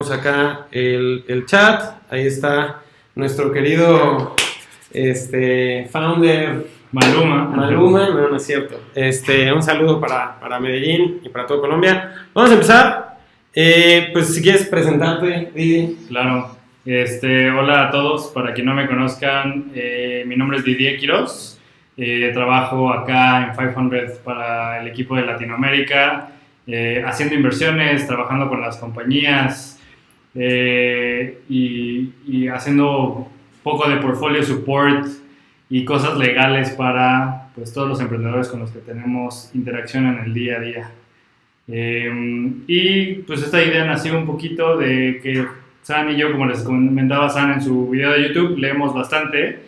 pues acá el chat. Ahí está nuestro querido founder Maluma, no es cierto. Un saludo para Medellín y para todo Colombia. Vamos a empezar. Pues si quieres presentarte, Didi. Claro. Hola a todos, para quien no me conozcan, mi nombre es Didier Quiroz. Trabajo acá en 500 para el equipo de Latinoamérica, haciendo inversiones, trabajando con las compañías y haciendo poco de portfolio support y cosas legales para pues, todos los emprendedores con los que tenemos interacción en el día a día. Y pues esta idea nació un poquito de que San y yo, como les comentaba San en su video de YouTube, leemos bastante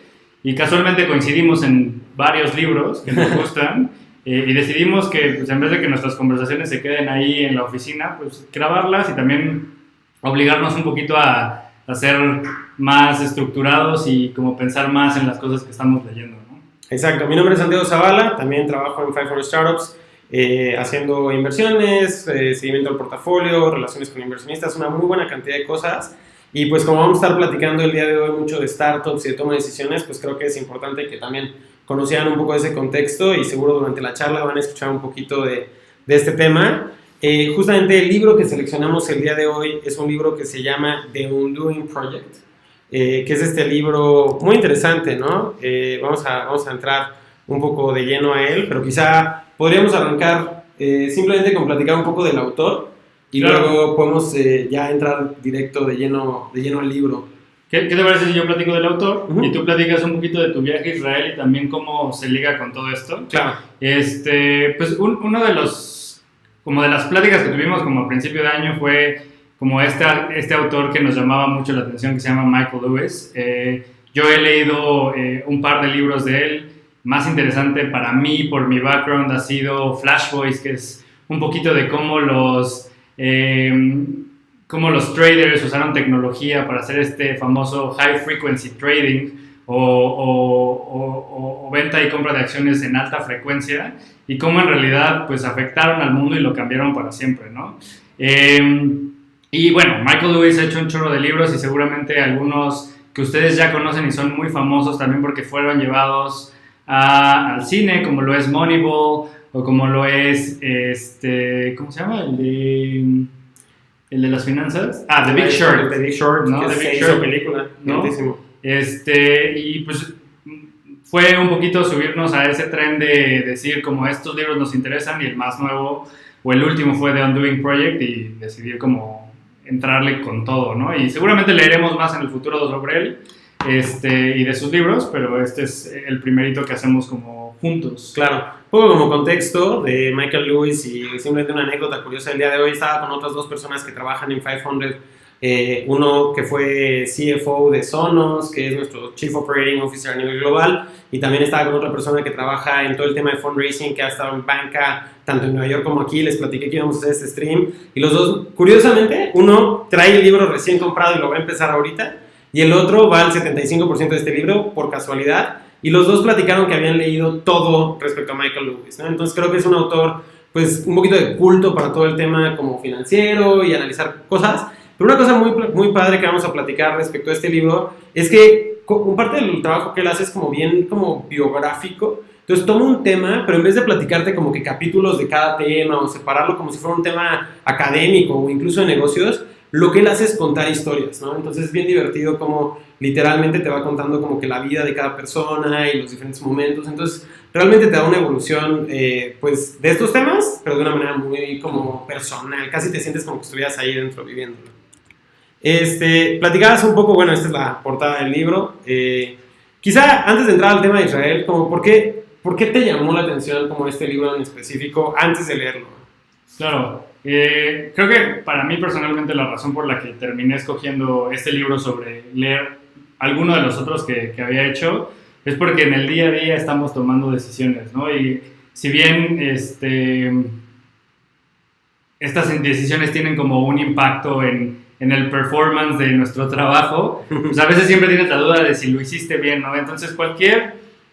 y casualmente coincidimos en varios libros que nos gustan y decidimos que pues, en vez de que nuestras conversaciones se queden ahí en la oficina, pues grabarlas y también obligarnos un poquito a ser más estructurados y como pensar más en las cosas que estamos leyendo, ¿no? Exacto, mi nombre es Santiago Zavala, también trabajo en 500 Startups haciendo inversiones, seguimiento al portafolio, relaciones con inversionistas, una muy buena cantidad de cosas. Y pues como vamos a estar platicando el día de hoy mucho de startups y de toma de decisiones, pues creo que es importante que también conocieran un poco de ese contexto y seguro durante la charla van a escuchar un poquito de este tema. Justamente el libro que seleccionamos el día de hoy es un libro que se llama The Undoing Project, que es este libro muy interesante, ¿no? Vamos a entrar un poco de lleno a él, pero quizá podríamos arrancar simplemente con platicar un poco del autor y claro, luego podemos ya entrar directo de lleno al libro. ¿Qué te parece si yo platico del autor y tú platicas un poquito de tu viaje a Israel y también cómo se liga con todo esto? Claro. Pues uno de las pláticas que tuvimos como a principio de año fue como este autor que nos llamaba mucho la atención, que se llama Michael Lewis. Yo he leído un par de libros de él. Más interesante para mí, por mi background, ha sido Flash Boys, que es un poquito de cómo los traders usaron tecnología para hacer este famoso high frequency trading o venta y compra de acciones en alta frecuencia y cómo en realidad pues afectaron al mundo y lo cambiaron para siempre, ¿no? Y bueno, Michael Lewis ha hecho un chorro de libros y seguramente algunos que ustedes ya conocen y son muy famosos también porque fueron llevados al cine, como lo es Moneyball o como lo es ¿cómo se llama? El de las finanzas. The Big Short. The Big Short, ¿no? Que The Big se hizo Short, película, ¿no? Y pues fue un poquito subirnos a ese tren de decir como estos libros nos interesan y el más nuevo o el último fue The Undoing Project y decidir como entrarle con todo, ¿no? Y seguramente leeremos más en el futuro sobre él y de sus libros, pero este es el primerito que hacemos como juntos. Claro, un poco como contexto de Michael Lewis y simplemente una anécdota curiosa. El día de hoy estaba con otras dos personas que trabajan en 500, uno que fue CFO de Sonos, que es nuestro Chief Operating Officer a nivel global, y también estaba con otra persona que trabaja en todo el tema de fundraising, que ha estado en banca, tanto en Nueva York como aquí. Les platiqué que íbamos a hacer este stream, y los dos, curiosamente, uno trae el libro recién comprado y lo va a empezar ahorita, y el otro va al 75% de este libro por casualidad, y los dos platicaron que habían leído todo respecto a Michael Lewis, ¿no? Entonces creo que es un autor pues un poquito de culto para todo el tema como financiero y analizar cosas, pero una cosa muy, muy padre que vamos a platicar respecto a este libro es que un parte del trabajo que él hace es como bien como biográfico. Entonces toma un tema, pero en vez de platicarte como que capítulos de cada tema o separarlo como si fuera un tema académico o incluso de negocios, lo que él hace es contar historias, ¿no? Entonces es bien divertido como literalmente te va contando como que la vida de cada persona y los diferentes momentos. Entonces realmente te da una evolución pues de estos temas, pero de una manera muy como personal. Casi te sientes como que estuvieras ahí dentro viviéndolo. Platicabas un poco, bueno, esta es la portada del libro. Quizá antes de entrar al tema de Israel, como ¿por qué te llamó la atención como este libro en específico antes de leerlo? Claro. Creo que para mí personalmente la razón por la que terminé escogiendo este libro sobre leer alguno de los otros que había hecho es porque en el día a día estamos tomando decisiones, ¿no? Y si bien estas decisiones tienen como un impacto en el performance de nuestro trabajo, pues a veces siempre tienes la duda de si lo hiciste bien, ¿no? Entonces cualquier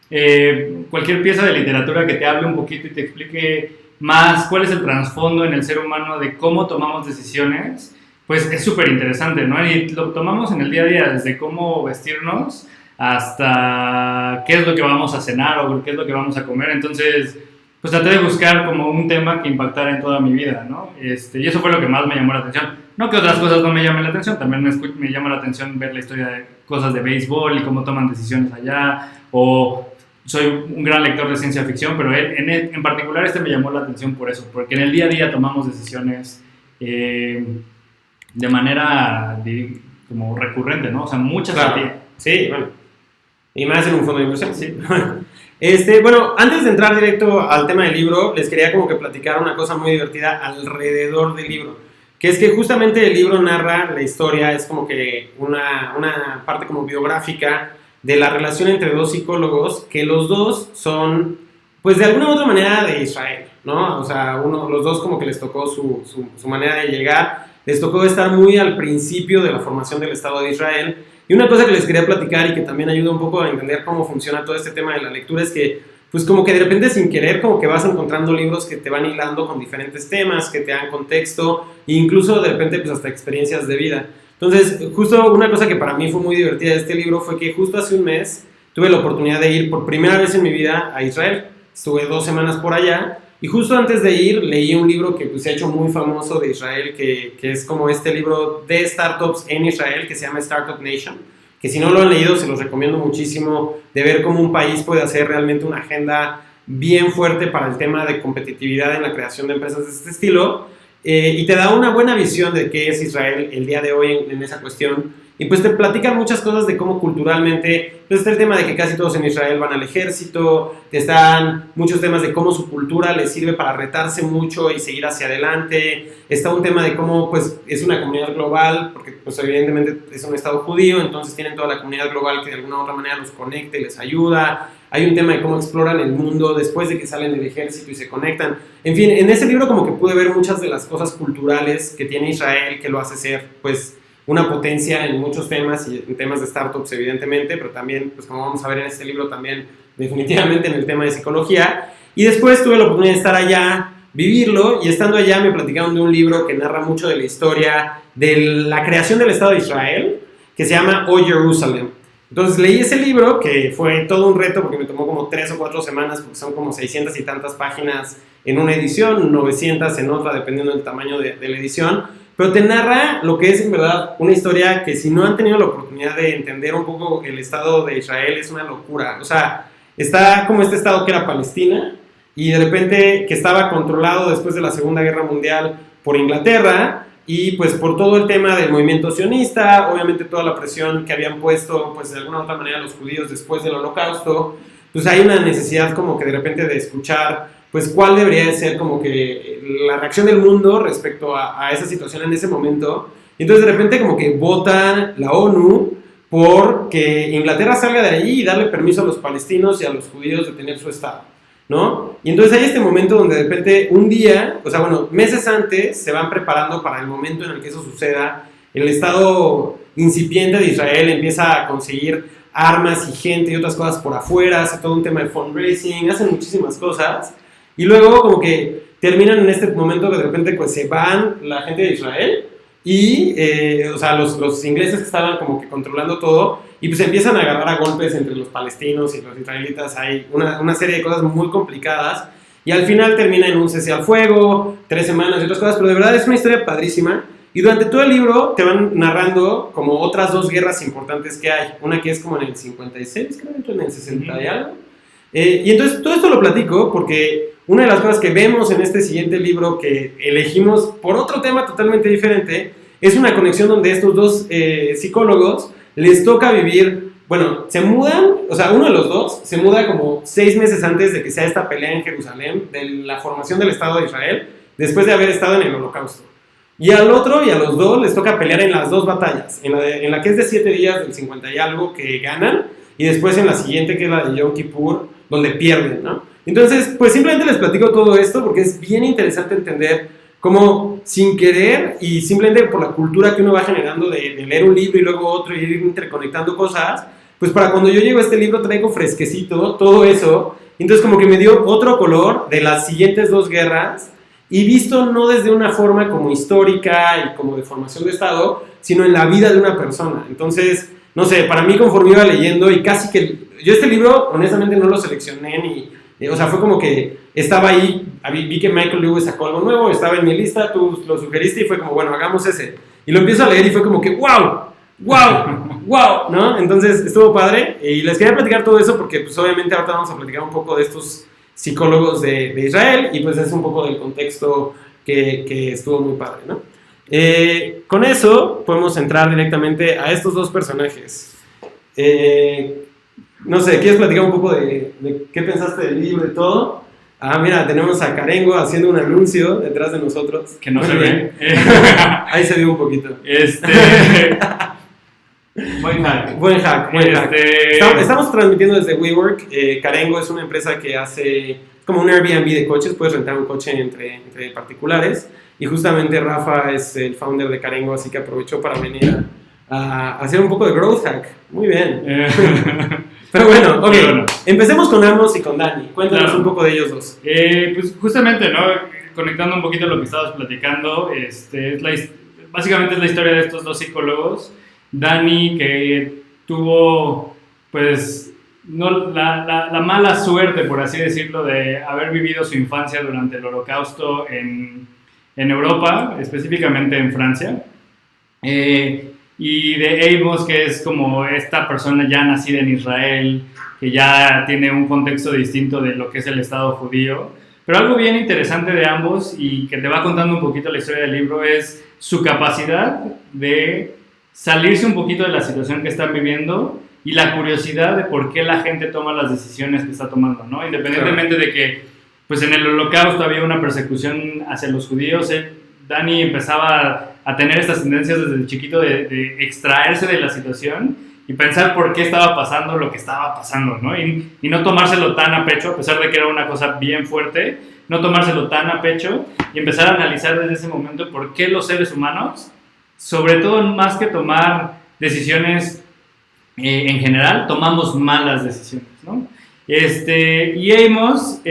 pieza de literatura que te hable un poquito y te explique más cuál es el trasfondo en el ser humano de cómo tomamos decisiones, pues es súper interesante, ¿no? Y lo tomamos en el día a día, desde cómo vestirnos hasta qué es lo que vamos a cenar o qué es lo que vamos a comer. Entonces, pues traté de buscar como un tema que impactara en toda mi vida, ¿no? Y eso fue lo que más me llamó la atención. No que otras cosas no me llamen la atención, también me llama la atención ver la historia de cosas de béisbol y cómo toman decisiones allá, o soy un gran lector de ciencia ficción, pero en particular me llamó la atención por eso, porque en el día a día tomamos decisiones de manera como recurrente, ¿no? O sea, muchas. Claro. Sí, bueno. Y más en un fondo de inversión. Sí. Bueno, antes de entrar directo al tema del libro, les quería como que platicar una cosa muy divertida alrededor del libro, que es que justamente el libro narra la historia, es como que una parte como biográfica de la relación entre dos psicólogos, que los dos son, pues de alguna u otra manera de Israel, ¿no? O sea, los dos como que les tocó su manera de llegar, les tocó estar muy al principio de la formación del Estado de Israel. Y una cosa que les quería platicar y que también ayuda un poco a entender cómo funciona todo este tema de la lectura es que, pues como que de repente sin querer, como que vas encontrando libros que te van hilando con diferentes temas, que te dan contexto, e incluso de repente pues hasta experiencias de vida. Entonces, justo una cosa que para mí fue muy divertida de este libro fue que justo hace un mes tuve la oportunidad de ir por primera vez en mi vida a Israel. Estuve 2 semanas por allá. Y justo antes de ir, leí un libro que pues, se ha hecho muy famoso de Israel, que es como este libro de startups en Israel, que se llama Startup Nation, que si no lo han leído, se los recomiendo muchísimo, de ver cómo un país puede hacer realmente una agenda bien fuerte para el tema de competitividad en la creación de empresas de este estilo, y te da una buena visión de qué es Israel el día de hoy en esa cuestión. Y pues te platican muchas cosas de cómo culturalmente, pues está el tema de que casi todos en Israel van al ejército, te están muchos temas de cómo su cultura les sirve para retarse mucho y seguir hacia adelante, está un tema de cómo pues es una comunidad global, porque pues evidentemente es un estado judío, entonces tienen toda la comunidad global que de alguna u otra manera los conecta y les ayuda, hay un tema de cómo exploran el mundo después de que salen del ejército y se conectan, en fin, en ese libro como que pude ver muchas de las cosas culturales que tiene Israel que lo hace ser pues una potencia en muchos temas y en temas de startups evidentemente, pero también, pues como vamos a ver en este libro, también definitivamente en el tema de psicología. Y después tuve la oportunidad de estar allá, vivirlo, y estando allá me platicaron de un libro que narra mucho de la historia de la creación del Estado de Israel, que se llama O Jerusalem. Entonces leí ese libro, que fue todo un reto porque me tomó como 3 o 4 semanas, porque son como 600 y tantas páginas en una edición, 900 en otra, dependiendo del tamaño de la edición. Pero te narra lo que es en verdad una historia que si no han tenido la oportunidad de entender un poco el Estado de Israel es una locura. O sea, está como este Estado que era Palestina y de repente que estaba controlado después de la Segunda Guerra Mundial por Inglaterra y pues por todo el tema del movimiento sionista, obviamente toda la presión que habían puesto pues de alguna u otra manera los judíos después del Holocausto, pues hay una necesidad como que de repente de escuchar pues cuál debería de ser como que la reacción del mundo respecto a esa situación en ese momento. Y entonces de repente como que votan la ONU por que Inglaterra salga de allí y darle permiso a los palestinos y a los judíos de tener su estado, ¿no? Y entonces hay este momento donde de repente un día, o sea, bueno, meses antes se van preparando para el momento en el que eso suceda. El estado incipiente de Israel empieza a conseguir armas y gente y otras cosas por afuera, hace todo un tema de fundraising, hacen muchísimas cosas. Y luego como que terminan en este momento que de repente pues se van la gente de Israel y, o sea, los ingleses que estaban como que controlando todo y pues empiezan a agarrar a golpes entre los palestinos y los israelitas. Hay una serie de cosas muy complicadas y al final termina en un cese al fuego, 3 semanas y otras cosas, pero de verdad es una historia padrísima. Y durante todo el libro te van narrando como otras 2 guerras importantes que hay. Una que es como en el 56, creo, en el 60 y algo. Y entonces todo esto lo platico porque una de las cosas que vemos en este siguiente libro que elegimos por otro tema totalmente diferente es una conexión donde estos 2 psicólogos les toca vivir, bueno, se mudan, o sea, uno de los 2 se muda como 6 meses antes de que sea esta pelea en Jerusalén de la formación del Estado de Israel después de haber estado en el Holocausto. Y al otro y a los 2 les toca pelear en las 2 batallas, en la que es de 7 días del 50 y algo que ganan y después en la siguiente que es la de Yom Kippur donde pierden, ¿no? Entonces, pues simplemente les platico todo esto porque es bien interesante entender cómo sin querer y simplemente por la cultura que uno va generando de leer un libro y luego otro y ir interconectando cosas, pues para cuando yo llego a este libro traigo fresquecito todo eso, entonces como que me dio otro color de las siguientes 2 guerras y visto no desde una forma como histórica y como de formación de Estado, sino en la vida de una persona. Entonces, no sé, para mí conforme iba leyendo y casi que... Yo este libro, honestamente, no lo seleccioné ni... O sea, fue como que estaba ahí, vi que Michael Lewis sacó algo nuevo, estaba en mi lista, tú lo sugeriste y fue como, bueno, hagamos ese. Y lo empiezo a leer y fue como que, ¡wow! ¡Wow! ¡Wow! ¿No? Entonces, estuvo padre y les quería platicar todo eso porque, pues, obviamente, ahorita vamos a platicar un poco de estos psicólogos de Israel y, pues, es un poco del contexto que estuvo muy padre, ¿no? Con eso podemos entrar directamente a estos dos personajes. No sé, ¿quieres platicar un poco de qué pensaste del libro y todo? Ah, mira, tenemos a Carengo haciendo un anuncio detrás de nosotros. Que no muy se bien. ve. Ahí se vio un poquito. Buen hack. Buen hack. Estamos transmitiendo desde WeWork. Carengo es una empresa que hace como un Airbnb de coches. Puedes rentar un coche entre particulares. Y justamente Rafa es el founder de Carengo, así que aprovechó para venir a hacer un poco de growth hack. Muy bien. Pero bueno, ok. Bueno. Empecemos con Amos y con Dani. Cuéntanos un poco de ellos dos. Pues justamente, ¿no? Conectando un poquito lo que estabas platicando, básicamente es la historia de estos dos psicólogos. Dani, que tuvo, pues, no, la mala suerte, por así decirlo, de haber vivido su infancia durante el Holocausto en Europa, específicamente en Francia. Y de Amos, que es como esta persona ya nacida en Israel, que ya tiene un contexto distinto de lo que es el Estado judío. Pero algo bien interesante de ambos y que te va contando un poquito la historia del libro es su capacidad de salirse un poquito de la situación que están viviendo y la curiosidad de por qué la gente toma las decisiones que está tomando, ¿no? Independientemente de que, pues, en el Holocausto había una persecución hacia los judíos, Dani empezaba a tener estas tendencias desde chiquito de extraerse de la situación y pensar por qué estaba pasando lo que estaba pasando, ¿no? Y no tomárselo tan a pecho, a pesar de que era una cosa bien fuerte, no tomárselo tan a pecho y empezar a analizar desde ese momento por qué los seres humanos, sobre todo más que tomar decisiones en general, tomamos malas decisiones, ¿no? Y Amos,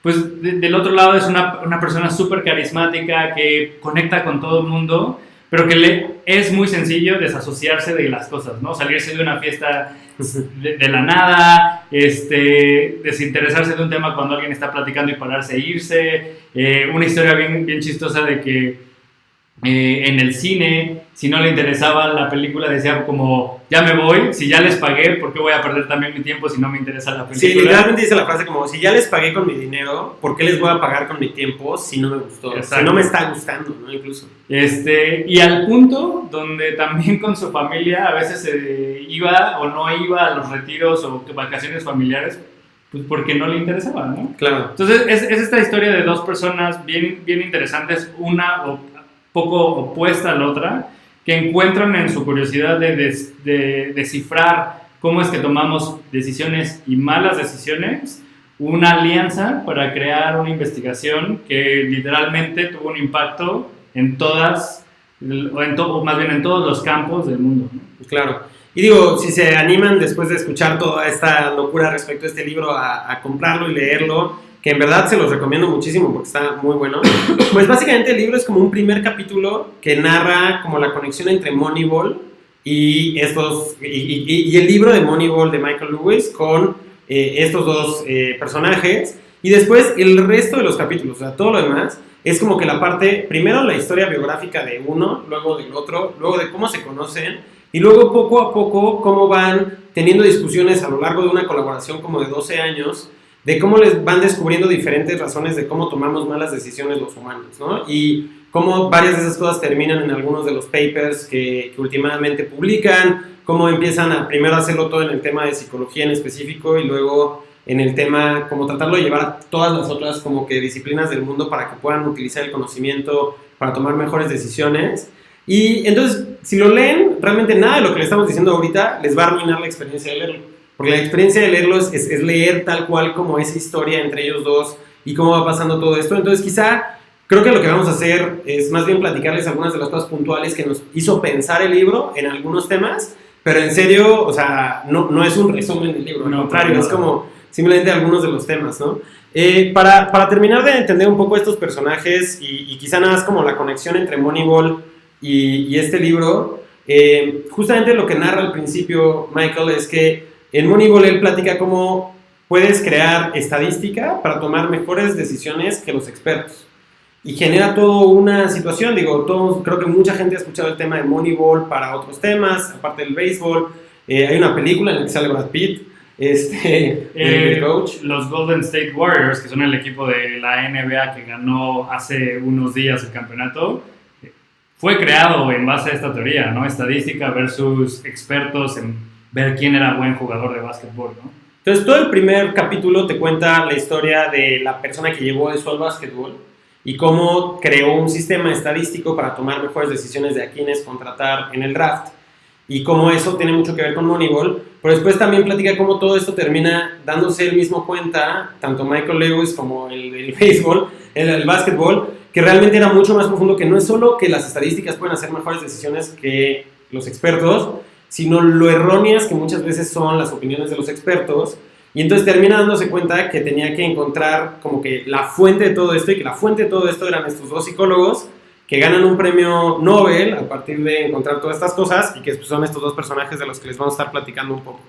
pues del otro lado es una persona súper carismática que conecta con todo el mundo, pero que es muy sencillo desasociarse de las cosas, ¿no? Salirse de una fiesta de la nada, desinteresarse de un tema cuando alguien está platicando y pararse e irse. Una historia bien, bien chistosa de que en el cine, si no le interesaba la película, decía como, ya me voy, si ya les pagué, ¿por qué voy a perder también mi tiempo si no me interesa la película? Sí, literalmente dice la frase como, si ya les pagué con mi dinero, ¿por qué les voy a pagar con mi tiempo si no me gustó? Exacto. Si no me está gustando, ¿no? Incluso. Y al punto donde también con su familia a veces iba o no iba a los retiros o vacaciones familiares, pues porque no le interesaba, ¿no? Claro. Entonces es esta historia de dos personas bien, bien interesantes, una poco opuesta a la otra, que encuentran en su curiosidad de descifrar cómo es que tomamos decisiones y malas decisiones, una alianza para crear una investigación que literalmente tuvo un impacto en todas, o más bien en todos los campos del mundo, ¿no? Claro. Y digo, si se animan después de escuchar toda esta locura respecto a este libro a comprarlo y leerlo, que en verdad se los recomiendo muchísimo porque está muy bueno. Pues básicamente el libro es como un primer capítulo que narra como la conexión entre Moneyball y el libro de Moneyball de Michael Lewis con estos dos personajes, y después el resto de los capítulos, o sea, todo lo demás es como que la parte, primero la historia biográfica de uno, luego del otro, luego de cómo se conocen, y luego poco a poco cómo van teniendo discusiones a lo largo de una colaboración como de 12 años, de cómo les van descubriendo diferentes razones de cómo tomamos malas decisiones los humanos, ¿no? Y cómo varias de esas cosas terminan en algunos de los papers que últimamente publican, cómo empiezan a primero hacerlo todo en el tema de psicología en específico y luego en el tema, como tratarlo de llevar a todas las otras como que disciplinas del mundo para que puedan utilizar el conocimiento para tomar mejores decisiones. Y entonces, si lo leen, realmente nada de lo que le estamos diciendo ahorita les va a arruinar la experiencia de leerlo. Porque la experiencia de leerlo es leer tal cual como esa historia entre ellos dos y cómo va pasando todo esto. Entonces quizá, creo que lo que vamos a hacer es más bien platicarles algunas de las cosas puntuales que nos hizo pensar el libro en algunos temas, pero en serio, o sea, no es un resumen del libro, al contrario, es como simplemente algunos de los temas, ¿no? Para terminar de entender un poco estos personajes y quizá nada más como la conexión entre Moneyball y este libro, justamente lo que narra al principio Michael es que en Moneyball él platica cómo puedes crear estadística para tomar mejores decisiones que los expertos. Y genera toda una situación, creo que mucha gente ha escuchado el tema de Moneyball para otros temas, aparte del béisbol. Hay una película en la que sale Brad Pitt, el coach. Los Golden State Warriors, que son el equipo de la NBA que ganó hace unos días el campeonato, fue creado en base a esta teoría, ¿no? Estadística versus expertos en ver quién era buen jugador de básquetbol, ¿no? Entonces, todo el primer capítulo te cuenta la historia de la persona que llevó eso al básquetbol y cómo creó un sistema estadístico para tomar mejores decisiones de a quiénes contratar en el draft. Y cómo eso tiene mucho que ver con Moneyball, pero después también platica cómo todo esto termina dándose él mismo cuenta, tanto Michael Lewis como el béisbol, el básquetbol, que realmente era mucho más profundo, que no es solo que las estadísticas pueden hacer mejores decisiones que los expertos, sino lo erróneas que muchas veces son las opiniones de los expertos. Y entonces termina dándose cuenta que tenía que encontrar como que la fuente de todo esto, y que la fuente de todo esto eran estos dos psicólogos que ganan un premio Nobel a partir de encontrar todas estas cosas, y que son estos dos personajes de los que les vamos a estar platicando un poco.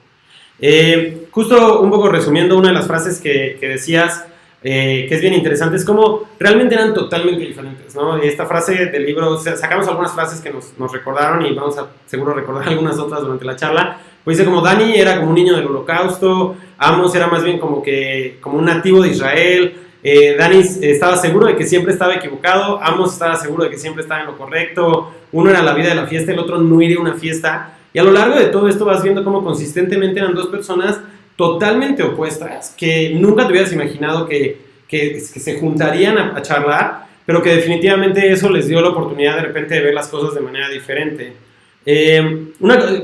Justo un poco resumiendo una de las frases que decías, que es bien interesante, es como realmente eran totalmente diferentes, ¿no? Esta frase del libro, sacamos algunas frases que nos recordaron y vamos a seguro recordar algunas otras durante la charla. Pues dice como Danny era como un niño del holocausto, Amos era más bien como un nativo de Israel, Danny estaba seguro de que siempre estaba equivocado, Amos estaba seguro de que siempre estaba en lo correcto, uno era la vida de la fiesta, el otro no iría a una fiesta, y a lo largo de todo esto vas viendo cómo consistentemente eran dos personas totalmente opuestas, que nunca te hubieras imaginado que se juntarían a charlar, pero que definitivamente eso les dio la oportunidad de repente de ver las cosas de manera diferente.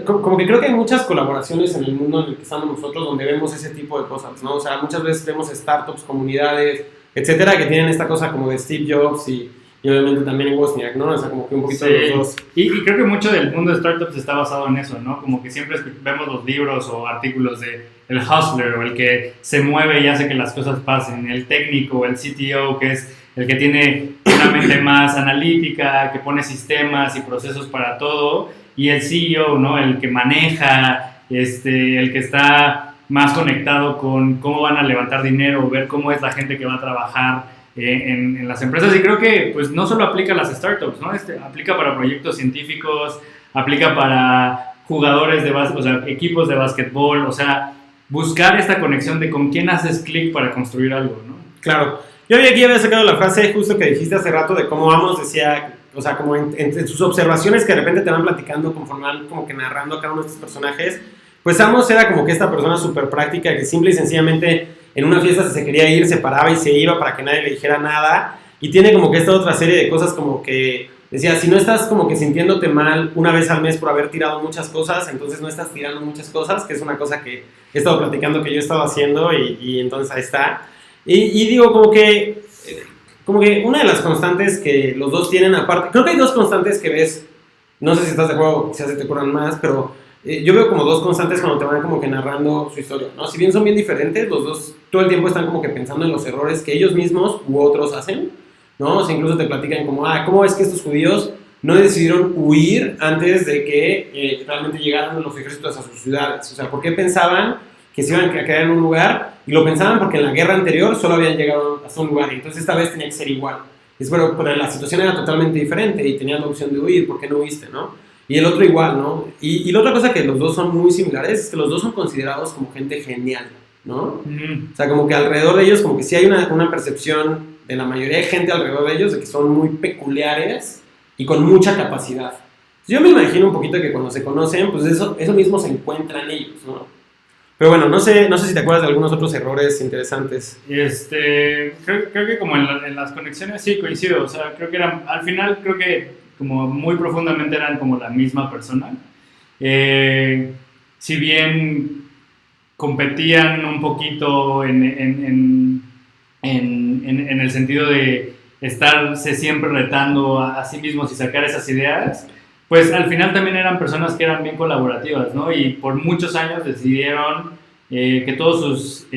Como que creo que hay muchas colaboraciones en el mundo en el que estamos nosotros donde vemos ese tipo de cosas, ¿no? O sea, muchas veces vemos startups, comunidades, etcétera, que tienen esta cosa como de Steve Jobs y obviamente también en Wozniak, ¿no? O sea, como que un poquito de los dos. Y creo que mucho del mundo de startups está basado en eso, ¿no? Como que siempre vemos los libros o artículos de el hustler o el que se mueve y hace que las cosas pasen, el técnico, el CTO, que es el que tiene una mente más analítica, que pone sistemas y procesos para todo, y el CEO, ¿no? El que maneja, el que está más conectado con cómo van a levantar dinero, ver cómo es la gente que va a trabajar en las empresas. Y creo que pues no solo aplica a las startups, ¿no? Aplica para proyectos científicos, aplica para jugadores de básquetbol, o sea, equipos de básquetbol, o sea, buscar esta conexión de con quién haces clic para construir algo, ¿no? Claro. Yo aquí había sacado la frase justo que dijiste hace rato de cómo Amos decía, o sea, como en sus observaciones que de repente te van platicando conforme van como que narrando a cada uno de estos personajes, pues Amos era como que esta persona súper práctica que simple y sencillamente en una fiesta se quería ir, se paraba y se iba para que nadie le dijera nada, y tiene como que esta otra serie de cosas como que decía, si no estás como que sintiéndote mal una vez al mes por haber tirado muchas cosas, entonces no estás tirando muchas cosas, que es una cosa que he estado platicando que yo he estado haciendo y entonces ahí está. Y digo, como que una de las constantes que los dos tienen aparte, creo que hay dos constantes que ves, no sé si estás de acuerdo, si se te ocurran más, pero yo veo como dos constantes cuando te van como que narrando su historia, ¿no? Si bien son bien diferentes, los dos todo el tiempo están como que pensando en los errores que ellos mismos u otros hacen, ¿no? O sea, incluso te platican como, ¿cómo es que estos judíos no decidieron huir antes de que realmente llegaran los ejércitos a sus ciudades? O sea, ¿por qué pensaban que se iban a quedar en un lugar? Y lo pensaban porque en la guerra anterior solo habían llegado hasta un lugar, y entonces esta vez tenía que ser igual. Pero la situación era totalmente diferente y tenían la opción de huir, ¿por qué no huiste, no? Y el otro igual, ¿no? Y la otra cosa que los dos son muy similares es que los dos son considerados como gente genial, ¿no? O sea, como que alrededor de ellos, como que sí hay una percepción de la mayoría de gente alrededor de ellos de que son muy peculiares y con mucha capacidad. Yo me imagino un poquito que cuando se conocen, pues eso mismo se encuentra en ellos, ¿no? Pero bueno, no sé si te acuerdas de algunos otros errores interesantes. Creo que como en las conexiones sí coincido, o sea, creo que al final creo que como muy profundamente eran como la misma persona. Si bien competían un poquito en el sentido de estarse siempre retando a sí mismos y sacar esas ideas, pues al final también eran personas que eran bien colaborativas, ¿no? Y por muchos años decidieron que todos sus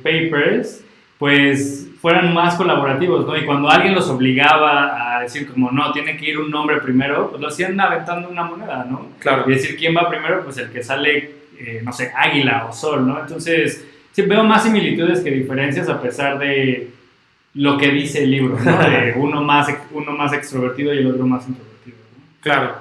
papers pues fueran más colaborativos, ¿no? Y cuando alguien los obligaba a decir como, no, tiene que ir un nombre primero, pues lo hacían aventando una moneda, ¿no? Claro. Y decir quién va primero, pues el que sale, no sé, águila o sol, ¿no? Entonces, sí veo más similitudes que diferencias a pesar de lo que dice el libro, ¿no? De uno más extrovertido y el otro más introvertido, ¿no? Claro.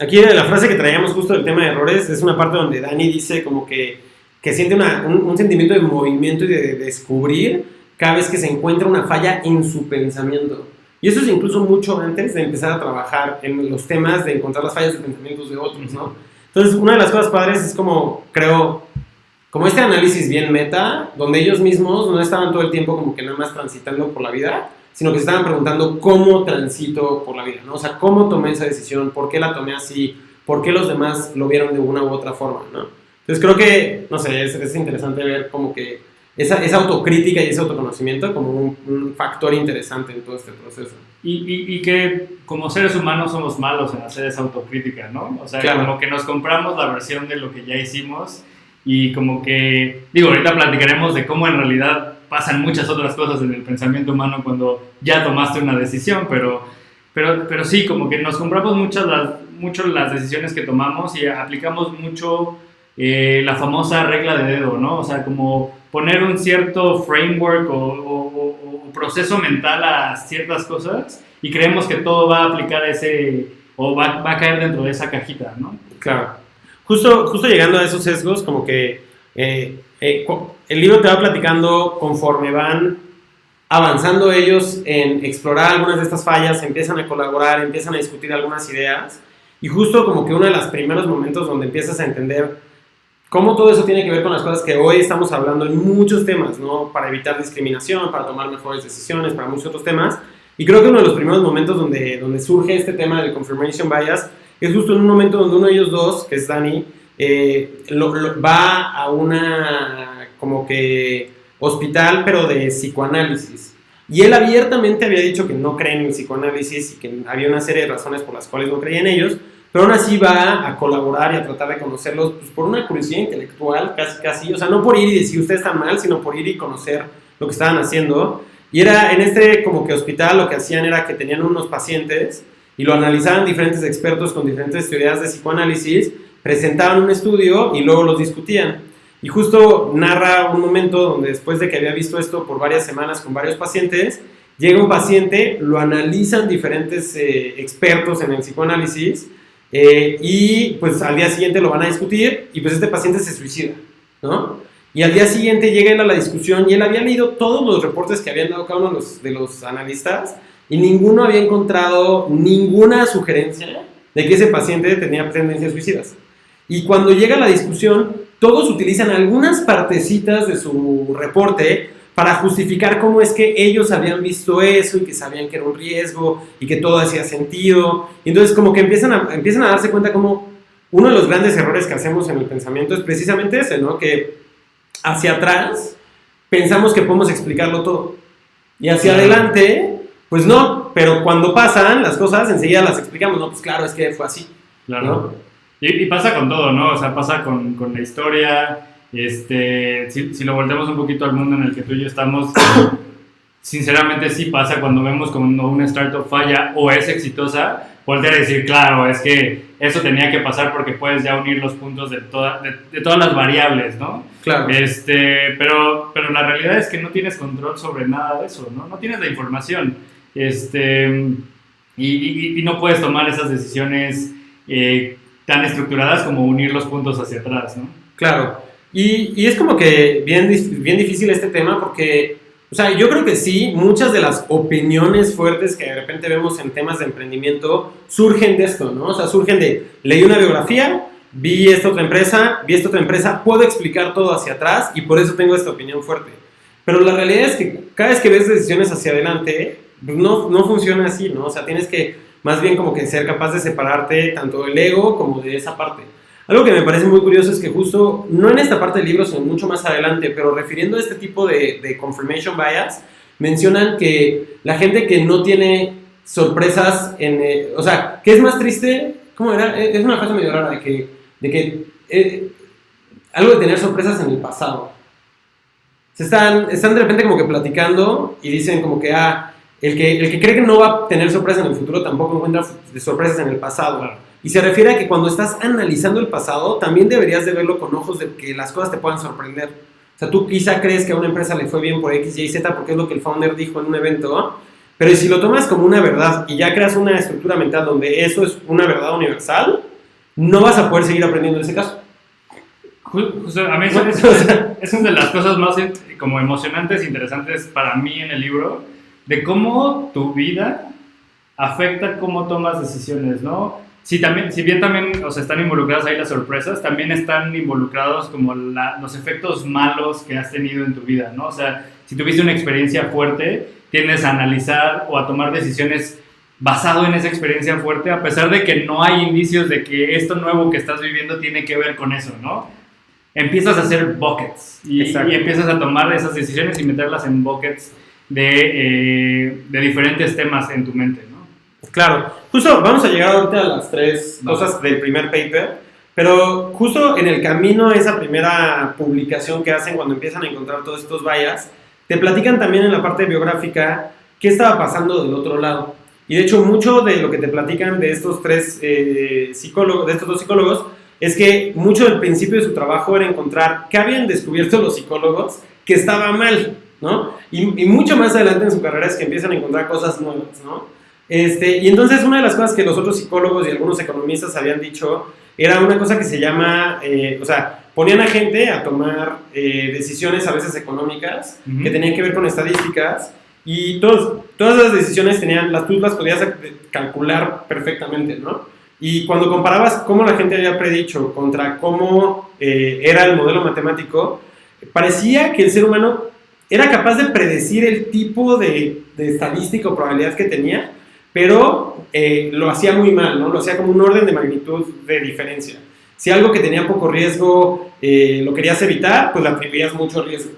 Aquí la frase que traíamos justo del tema de errores es una parte donde Dani dice como que siente un sentimiento de movimiento y de descubrir cada vez que se encuentra una falla en su pensamiento. Y eso es incluso mucho antes de empezar a trabajar en los temas de encontrar las fallas de pensamientos de otros, ¿no? Entonces, una de las cosas padres es como, creo, como este análisis bien meta, donde ellos mismos no estaban todo el tiempo como que nada más transitando por la vida, sino que se estaban preguntando cómo transito por la vida, ¿no? O sea, cómo tomé esa decisión, por qué la tomé así, por qué los demás lo vieron de una u otra forma, ¿no? Entonces creo que, no sé, es interesante ver como que esa autocrítica y ese autoconocimiento como un factor interesante en todo este proceso. Y que como seres humanos somos malos en hacer esa autocrítica, ¿no? O sea, claro, como que nos compramos la versión de lo que ya hicimos y como que, digo, ahorita platicaremos de cómo en realidad pasan muchas otras cosas en el pensamiento humano cuando ya tomaste una decisión, pero sí, como que nos compramos mucho las decisiones que tomamos y aplicamos mucho la famosa regla de dedo, ¿no? O sea, como poner un cierto framework o proceso mental a ciertas cosas y creemos que todo va a aplicar o va a caer dentro de esa cajita, ¿no? Claro. Justo llegando a esos sesgos, como que el libro te va platicando conforme van avanzando ellos en explorar algunas de estas fallas, empiezan a colaborar, empiezan a discutir algunas ideas y justo como que uno de los primeros momentos donde empiezas a entender cómo todo eso tiene que ver con las cosas que hoy estamos hablando en muchos temas, ¿no? Para evitar discriminación, para tomar mejores decisiones, para muchos otros temas. Y creo que uno de los primeros momentos donde surge este tema del confirmation bias es justo en un momento donde uno de ellos dos, que es Dani, va a una como que hospital, pero de psicoanálisis. Y él abiertamente había dicho que no cree en el psicoanálisis y que había una serie de razones por las cuales no creía en ellos, pero aún así va a colaborar y a tratar de conocerlos pues, por una curiosidad intelectual, casi, o sea, no por ir y decir ustedes están mal, sino por ir y conocer lo que estaban haciendo. Y era en este como que hospital lo que hacían era que tenían unos pacientes y lo analizaban diferentes expertos con diferentes teorías de psicoanálisis, presentaban un estudio y luego los discutían. Y justo narra un momento donde después de que había visto esto por varias semanas con varios pacientes, llega un paciente, lo analizan diferentes expertos en el psicoanálisis, y pues al día siguiente lo van a discutir y pues este paciente se suicida, ¿no? Y al día siguiente llega él a la discusión y él había leído todos los reportes que habían dado cada uno de los analistas y ninguno había encontrado ninguna sugerencia de que ese paciente tenía tendencias suicidas. Y cuando llega a la discusión, todos utilizan algunas partecitas de su reporte para justificar cómo es que ellos habían visto eso y que sabían que era un riesgo y que todo hacía sentido. Y entonces como que empiezan a darse cuenta como uno de los grandes errores que hacemos en el pensamiento es precisamente ese, ¿no? Que hacia atrás pensamos que podemos explicarlo todo. Y hacia adelante, pues no, pero cuando pasan las cosas enseguida las explicamos, ¿no? Pues claro, es que fue así. Claro. ¿No? Y pasa con todo, ¿no? O sea, pasa con la historia. Si lo volteamos un poquito al mundo en el que tú y yo estamos, sinceramente sí pasa cuando vemos cuando una startup falla o es exitosa, voltear a decir, claro, es que eso tenía que pasar porque puedes ya unir los puntos de todas las variables, ¿no? Claro. Pero la realidad es que no tienes control sobre nada de eso, ¿no? No tienes la información. Y no puedes tomar esas decisiones tan estructuradas como unir los puntos hacia atrás, ¿no? Claro. Y es como que bien difícil este tema porque, o sea, yo creo que sí, muchas de las opiniones fuertes que de repente vemos en temas de emprendimiento surgen de esto, ¿no? O sea, surgen de, leí una biografía, vi esta otra empresa, puedo explicar todo hacia atrás y por eso tengo esta opinión fuerte. Pero la realidad es que cada vez que ves decisiones hacia adelante, pues no funciona así, ¿no? O sea, tienes que más bien como que ser capaz de separarte tanto del ego como de esa parte. Algo que me parece muy curioso es que justo, no en esta parte del libro, sino mucho más adelante, pero refiriendo a este tipo de confirmation bias, mencionan que la gente que no tiene sorpresas o sea, que es más triste, ¿cómo era? Es una frase medio rara de que algo de tener sorpresas en el pasado. Están de repente como que platicando y dicen como que, el que cree que no va a tener sorpresas en el futuro tampoco encuentra sorpresas en el pasado. Claro. Y se refiere a que cuando estás analizando el pasado, también deberías de verlo con ojos de que las cosas te puedan sorprender. O sea, tú quizá crees que a una empresa le fue bien por X, Y, Z porque es lo que el founder dijo en un evento, pero si lo tomas como una verdad y ya creas una estructura mental donde eso es una verdad universal, no vas a poder seguir aprendiendo en ese caso. Justo, a mí es una de las cosas más como emocionantes e interesantes para mí en el libro, de cómo tu vida afecta cómo tomas decisiones, ¿no? Si bien también, o sea, están involucradas ahí las sorpresas, también están involucrados como los efectos malos que has tenido en tu vida, ¿no? O sea, si tuviste una experiencia fuerte, tiendes a analizar o a tomar decisiones basado en esa experiencia fuerte, a pesar de que no hay indicios de que esto nuevo que estás viviendo tiene que ver con eso, ¿no? Empiezas a hacer buckets y empiezas a tomar esas decisiones y meterlas en buckets de diferentes temas en tu mente, ¿no? Claro, justo vamos a llegar ahorita a las 3 cosas del primer paper, pero justo en el camino a esa primera publicación que hacen cuando empiezan a encontrar todos estos bias, te platican también en la parte biográfica qué estaba pasando del otro lado. Y de hecho mucho de lo que te platican de estos psicólogos, de estos dos psicólogos, es que mucho del principio de su trabajo era encontrar qué habían descubierto los psicólogos que estaba mal, ¿no? Y mucho más adelante en su carrera es que empiezan a encontrar cosas nuevas, ¿no? Y entonces una de las cosas que los otros psicólogos y algunos economistas habían dicho era una cosa que se llama, o sea, ponían a gente a tomar decisiones a veces económicas que tenían que ver con estadísticas y todas las decisiones tú las podías calcular perfectamente, ¿no? Y cuando comparabas cómo la gente había predicho contra cómo era el modelo matemático, parecía que el ser humano era capaz de predecir el tipo de estadística o probabilidad que tenía, pero lo hacía muy mal, ¿no? Lo hacía como un orden de magnitud de diferencia. Si algo que tenía poco riesgo lo querías evitar, pues le atribuías mucho riesgo.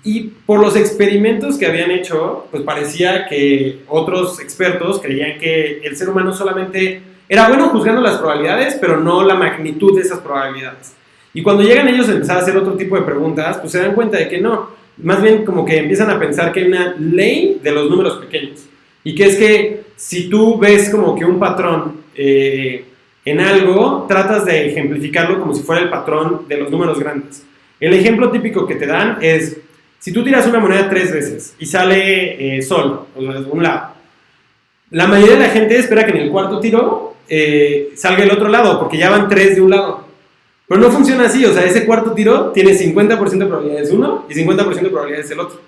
Y por los experimentos que habían hecho, pues parecía que otros expertos creían que el ser humano solamente era bueno juzgando las probabilidades, pero no la magnitud de esas probabilidades. Y cuando llegan ellos a empezar a hacer otro tipo de preguntas, pues se dan cuenta de que no. Más bien como que empiezan a pensar que hay una ley de los números pequeños. Y que es que si tú ves como que un patrón en algo, tratas de ejemplificarlo como si fuera el patrón de los números grandes. El ejemplo típico que te dan es, si tú tiras una moneda 3 veces y sale sol, o de un lado, la mayoría de la gente espera que en el cuarto tiro salga el otro lado, porque ya van 3 de un lado. Pero no funciona así, o sea, ese cuarto tiro tiene 50% de probabilidades uno y 50% de probabilidades el otro.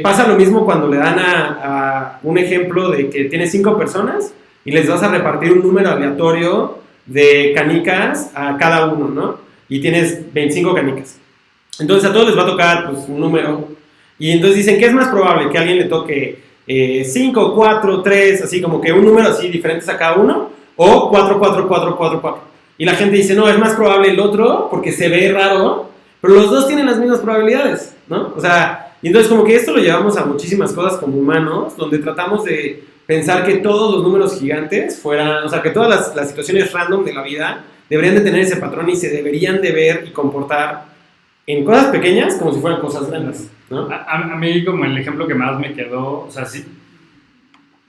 Pasa lo mismo cuando le dan a un ejemplo de que tienes 5 personas y les vas a repartir un número aleatorio de canicas a cada uno, ¿no? Y tienes 25 canicas. Entonces a todos les va a tocar pues, un número. Y entonces dicen, ¿qué es más probable? Que a alguien le toque 5, 4, 3, así como que un número así diferentes a cada uno, o 4, 4, 4, 4, 4. Y la gente dice, no, es más probable el otro porque se ve raro, pero los dos tienen las mismas probabilidades, ¿no? O sea, y entonces como que esto lo llevamos a muchísimas cosas como humanos, donde tratamos de pensar que todos los números gigantes fueran, o sea, que todas las situaciones random de la vida deberían de tener ese patrón y se deberían de ver y comportar en cosas pequeñas como si fueran cosas grandes, ¿no? A mí como el ejemplo que más me quedó, o sea, sí,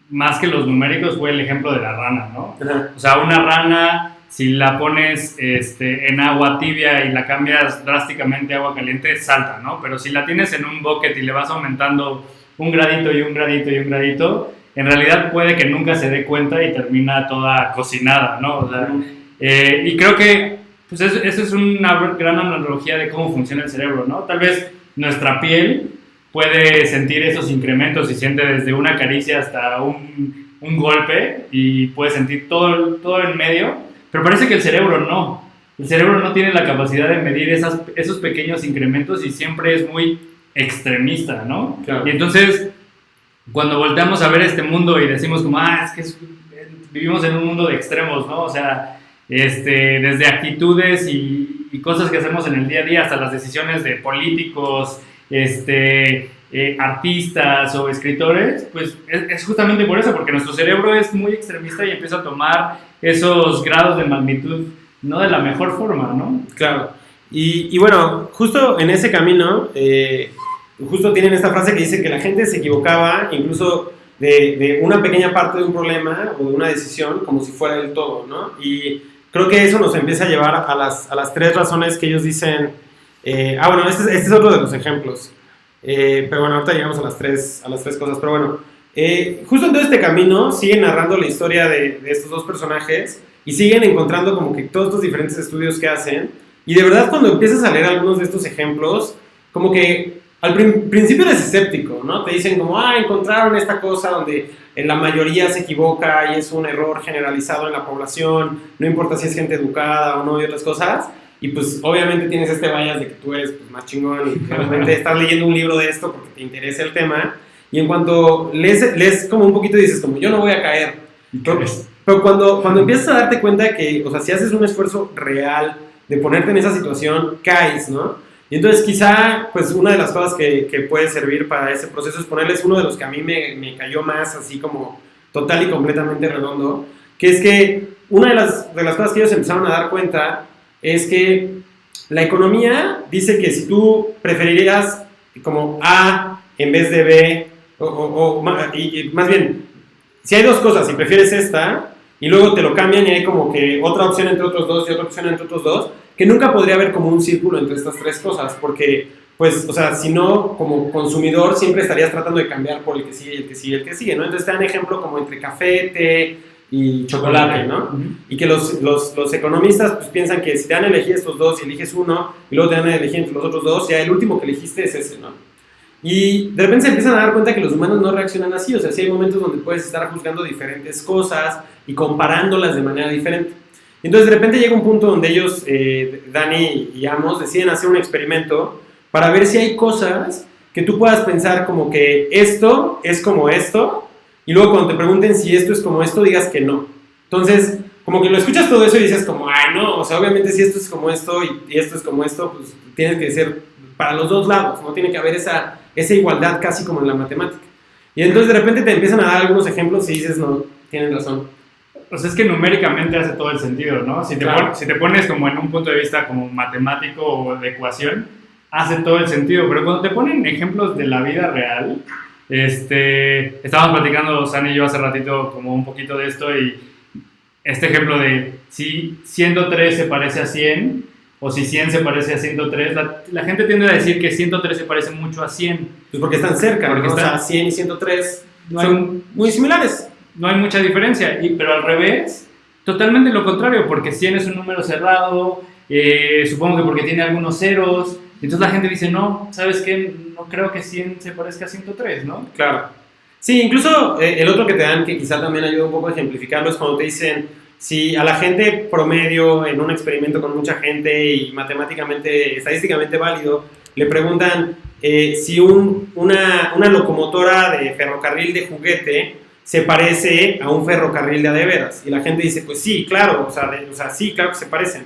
más que los numéricos fue el ejemplo de la rana, ¿no? Ajá. O sea, una rana, si la pones en agua tibia y la cambias drásticamente a agua caliente, salta, ¿no? Pero si la tienes en un bucket y le vas aumentando un gradito y un gradito y un gradito, en realidad puede que nunca se dé cuenta y termina toda cocinada, ¿no? O sea, y creo que pues eso es una gran analogía de cómo funciona el cerebro, ¿no? Tal vez nuestra piel puede sentir esos incrementos y siente desde una caricia hasta un golpe y puede sentir todo en medio, pero parece que el cerebro no. El cerebro no tiene la capacidad de medir esos pequeños incrementos y siempre es muy extremista, ¿no? Claro. Y entonces, cuando volteamos a ver este mundo y decimos como, es que vivimos en un mundo de extremos, ¿no? O sea, desde actitudes y cosas que hacemos en el día a día hasta las decisiones de políticos, artistas o escritores, pues es justamente por eso, porque nuestro cerebro es muy extremista y empieza a tomar esos grados de magnitud no de la mejor forma, ¿no? Claro. Y bueno, justo en ese camino, justo tienen esta frase que dice que la gente se equivocaba incluso de una pequeña parte de un problema o de una decisión como si fuera el todo, ¿no? Y creo que eso nos empieza a llevar a las 3 razones que ellos dicen. Bueno, este es otro de los ejemplos. Pero bueno, ahorita llegamos a las tres cosas. Pero bueno, justo en todo este camino siguen narrando la historia de estos 2 personajes y siguen encontrando como que todos estos diferentes estudios que hacen. Y de verdad, cuando empiezas a leer algunos de estos ejemplos, como que al principio eres escéptico, ¿no? Te dicen como, encontraron esta cosa donde la mayoría se equivoca y es un error generalizado en la población, no importa si es gente educada o no y otras cosas. Y pues obviamente tienes este bias de que tú eres pues, más chingón y realmente estás leyendo un libro de esto porque te interesa el tema. Y en cuanto lees como un poquito dices como, yo no voy a caer. Pero cuando empiezas a darte cuenta que, o sea, si haces un esfuerzo real de ponerte en esa situación, caes, ¿no? Y entonces quizá, pues una de las cosas que puede servir para ese proceso es ponerles uno de los que a mí me cayó más así como total y completamente redondo, que es que una de las cosas que ellos empezaron a dar cuenta es que la economía dice que si tú preferirías como A en vez de B, y más bien, si hay 2 cosas y prefieres esta, y luego te lo cambian y hay como que otra opción entre otros 2 y otra opción entre otros 2, que nunca podría haber como un círculo entre estas 3 cosas, porque, pues, o sea, si no, como consumidor siempre estarías tratando de cambiar por el que sigue y el que sigue y el que sigue, ¿no? Entonces te dan ejemplo como entre café, té y chocolate, ¿no? Uh-huh. Y que los economistas pues, piensan que si te dan a elegir estos 2 y eliges uno, y luego te dan a elegir entre los otros 2, ya el último que elegiste es ese, ¿no? Y de repente se empiezan a dar cuenta que los humanos no reaccionan así, o sea, sí hay momentos donde puedes estar juzgando diferentes cosas y comparándolas de manera diferente. Entonces de repente llega un punto donde ellos, Dani y Amos, deciden hacer un experimento para ver si hay cosas que tú puedas pensar como que esto es como esto, y luego cuando te pregunten si esto es como esto, digas que no. Entonces, como que lo escuchas todo eso y dices como, no, o sea, obviamente si esto es como esto y esto es como esto, pues tiene que ser para los 2 lados, no tiene que haber esa igualdad casi como en la matemática. Y entonces de repente te empiezan a dar algunos ejemplos y dices, no, tienen razón. O sea, es que numéricamente hace todo el sentido, ¿no? Si te pones como en un punto de vista como matemático o de ecuación, hace todo el sentido. Pero cuando te ponen ejemplos de la vida real, estábamos platicando, San y yo hace ratito como un poquito de esto y este ejemplo de si 103 se parece a 100 o si 100 se parece a 103, la gente tiende a decir que 103 se parece mucho a 100. Pues porque están cerca, porque ¿no? O sea, 100 y 103 son muy similares. No hay mucha diferencia, pero al revés, totalmente lo contrario, porque 100 es un número cerrado, supongo que porque tiene algunos ceros, entonces la gente dice, no, ¿sabes qué? No creo que 100 se parezca a 103, ¿no? Claro. Sí, incluso el otro que te dan, que quizá también ayuda un poco a ejemplificarlo, es cuando te dicen, si a la gente promedio en un experimento con mucha gente y matemáticamente, estadísticamente válido, le preguntan si una locomotora de ferrocarril de juguete se parece a un ferrocarril de veras. Y la gente dice, pues sí, claro, o sea, sí, claro que se parecen.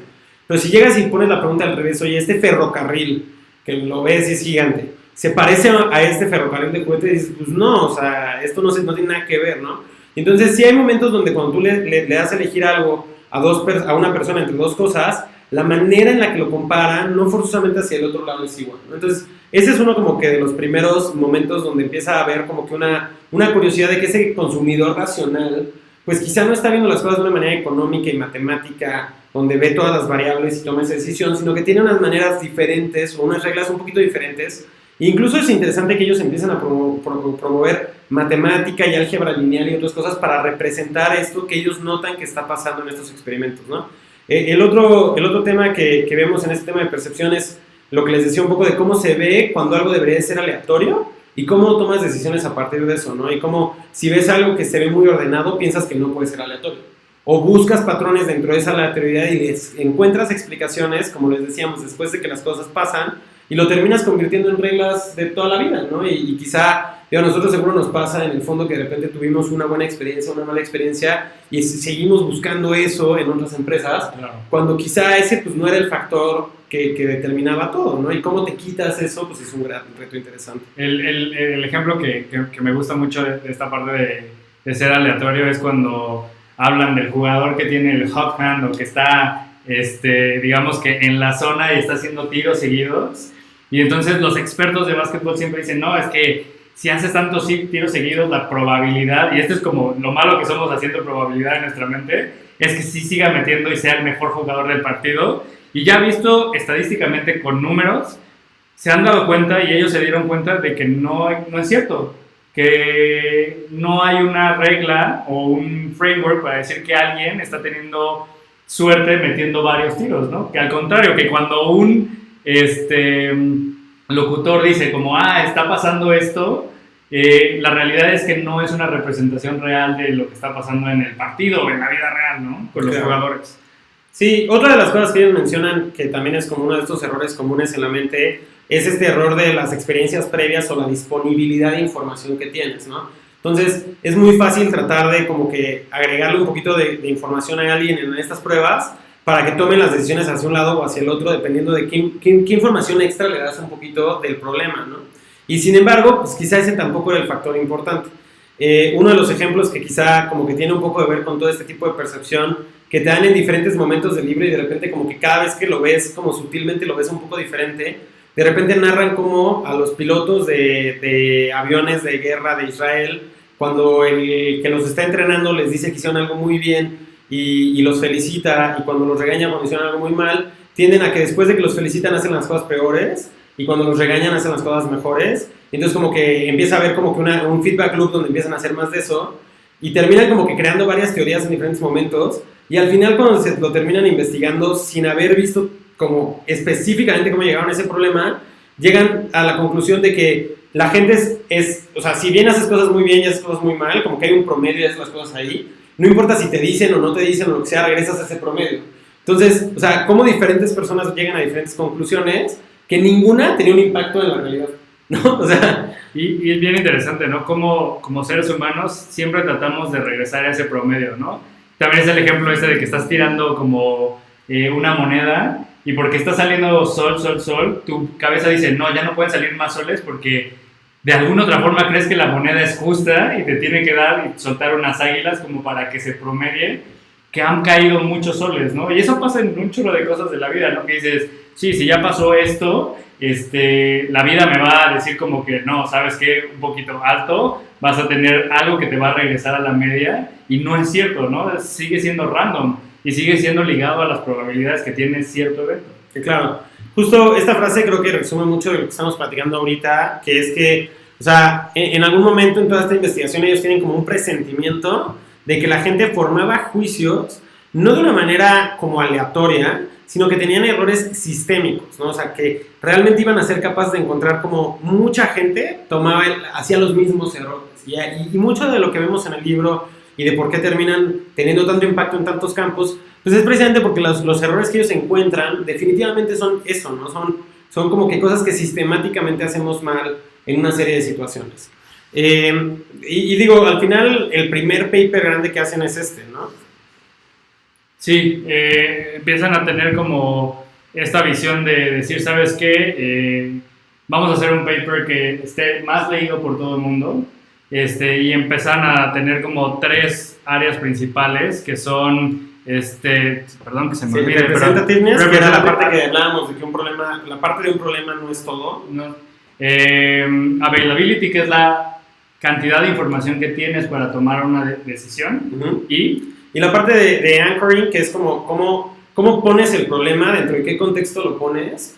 Pero si llegas y pones la pregunta al revés, oye, este ferrocarril, que lo ves y es gigante, ¿se parece a este ferrocarril de juguete? Y dices, pues no, o sea, esto no tiene nada que ver, ¿no? Entonces sí hay momentos donde cuando tú le das a elegir algo a una persona entre 2 cosas, la manera en la que lo comparan no forzosamente hacia el otro lado es igual, ¿no? Entonces ese es uno como que de los primeros momentos donde empieza a haber como que una curiosidad de que ese consumidor racional pues quizá no está viendo las cosas de una manera económica y matemática donde ve todas las variables y toma esa decisión, sino que tiene unas maneras diferentes o unas reglas un poquito diferentes. E incluso es interesante que ellos empiezan a promover matemática y álgebra lineal y otras cosas para representar esto que ellos notan que está pasando en estos experimentos, ¿no? El otro tema que vemos en este tema de percepción es lo que les decía un poco de cómo se ve cuando algo debería ser aleatorio y cómo tomas decisiones a partir de eso, ¿no? Y cómo si ves algo que se ve muy ordenado, piensas que no puede ser aleatorio. O buscas patrones dentro de esa aleatoriedad y les encuentras explicaciones, como les decíamos, después de que las cosas pasan, y lo terminas convirtiendo en reglas de toda la vida, ¿no? Y quizá, a nosotros seguro nos pasa en el fondo que de repente tuvimos una buena experiencia, una mala experiencia, y seguimos buscando eso en otras empresas, claro, cuando quizá ese pues no era el factor que determinaba todo, ¿no? Y cómo te quitas eso, pues es un gran reto interesante. El ejemplo que me gusta mucho de esta parte de ser aleatorio es cuando hablan del jugador que tiene el hot hand o que está digamos que en la zona y está haciendo tiros seguidos. Y entonces los expertos de básquetbol siempre dicen, no, es que si haces tantos tiros seguidos, la probabilidad, y esto es como lo malo que somos haciendo probabilidad en nuestra mente, es que sí siga metiendo y sea el mejor jugador del partido. Y ya visto estadísticamente con números, se han dado cuenta y ellos se dieron cuenta de que no es cierto, que no hay una regla o un framework para decir que alguien está teniendo suerte metiendo varios tiros, ¿no? Que al contrario, que cuando un locutor dice como, está pasando esto, la realidad es que no es una representación real de lo que está pasando en el partido o en la vida real, ¿no? Con los jugadores. Sí, otra de las cosas que ellos mencionan, que también es como uno de estos errores comunes en la mente, es este error de las experiencias previas o la disponibilidad de información que tienes, ¿no? Entonces, es muy fácil tratar de como que agregarle un poquito de información a alguien en estas pruebas para que tomen las decisiones hacia un lado o hacia el otro, dependiendo de qué información extra le das un poquito del problema, ¿no? Y sin embargo, pues quizá ese tampoco era el factor importante. Uno de los ejemplos que quizá como que tiene un poco de ver con todo este tipo de percepción que te dan en diferentes momentos del libro y de repente como que cada vez que lo ves, como sutilmente lo ves un poco diferente, de repente narran como a los pilotos de aviones de guerra de Israel, cuando el que los está entrenando les dice que hicieron algo muy bien y los felicita, y cuando los regaña cuando hicieron algo muy mal, tienden a que después de que los felicitan hacen las cosas peores, y cuando los regañan hacen las cosas mejores. Entonces como que empieza a haber como que un feedback loop donde empiezan a hacer más de eso, y terminan como que creando varias teorías en diferentes momentos, y al final cuando se lo terminan investigando sin haber visto como específicamente cómo llegaron a ese problema, llegan a la conclusión de que la gente o sea, si bien haces cosas muy bien y haces cosas muy mal, como que hay un promedio y haces las cosas ahí, no importa si te dicen o no te dicen o lo que sea, regresas a ese promedio. Entonces, o sea, cómo diferentes personas llegan a diferentes conclusiones que ninguna tenía un impacto en la realidad, ¿no? O sea... Y es bien interesante, ¿no? Como seres humanos siempre tratamos de regresar a ese promedio, ¿no? También es el ejemplo de que estás tirando como una moneda y porque está saliendo sol, tu cabeza dice, no, ya no pueden salir más soles porque de alguna otra forma crees que la moneda es justa y te tiene que dar y soltar unas águilas como para que se promedie que han caído muchos soles, ¿no? Y eso pasa en un chorro de cosas de la vida, ¿no? Que dices, sí, si ya pasó esto, la vida me va a decir como que no, ¿sabes qué? Un poquito alto, vas a tener algo que te va a regresar a la media y no es cierto, ¿no? Sigue siendo random y sigue siendo ligado a las probabilidades que tiene cierto evento. Sí, claro. Justo esta frase creo que resume mucho de lo que estamos platicando ahorita, que es que, o sea, en algún momento en toda esta investigación ellos tienen como un presentimiento de que la gente formaba juicios no de una manera como aleatoria, sino que tenían errores sistémicos, ¿no? O sea, que realmente iban a ser capaces de encontrar como mucha gente hacía los mismos errores. Y mucho de lo que vemos en el libro y de por qué terminan teniendo tanto impacto en tantos campos, pues es precisamente porque los errores que ellos encuentran definitivamente son eso, ¿no? Son como que cosas que sistemáticamente hacemos mal en una serie de situaciones. Y digo, al final el primer paper grande que hacen es ¿no? Sí, empiezan a tener como esta visión de decir, ¿sabes qué? Vamos a hacer un paper que esté más leído por todo el mundo, y empiezan a tener como 3 áreas principales que son, perdón que se me olvide, representativeness, que era la parte que hablábamos de que la parte de un problema no es todo. No. Availability, que es la cantidad de información que tienes para tomar una decisión, uh-huh. Y la parte de anchoring, que es como cómo pones el problema, dentro de qué contexto lo pones,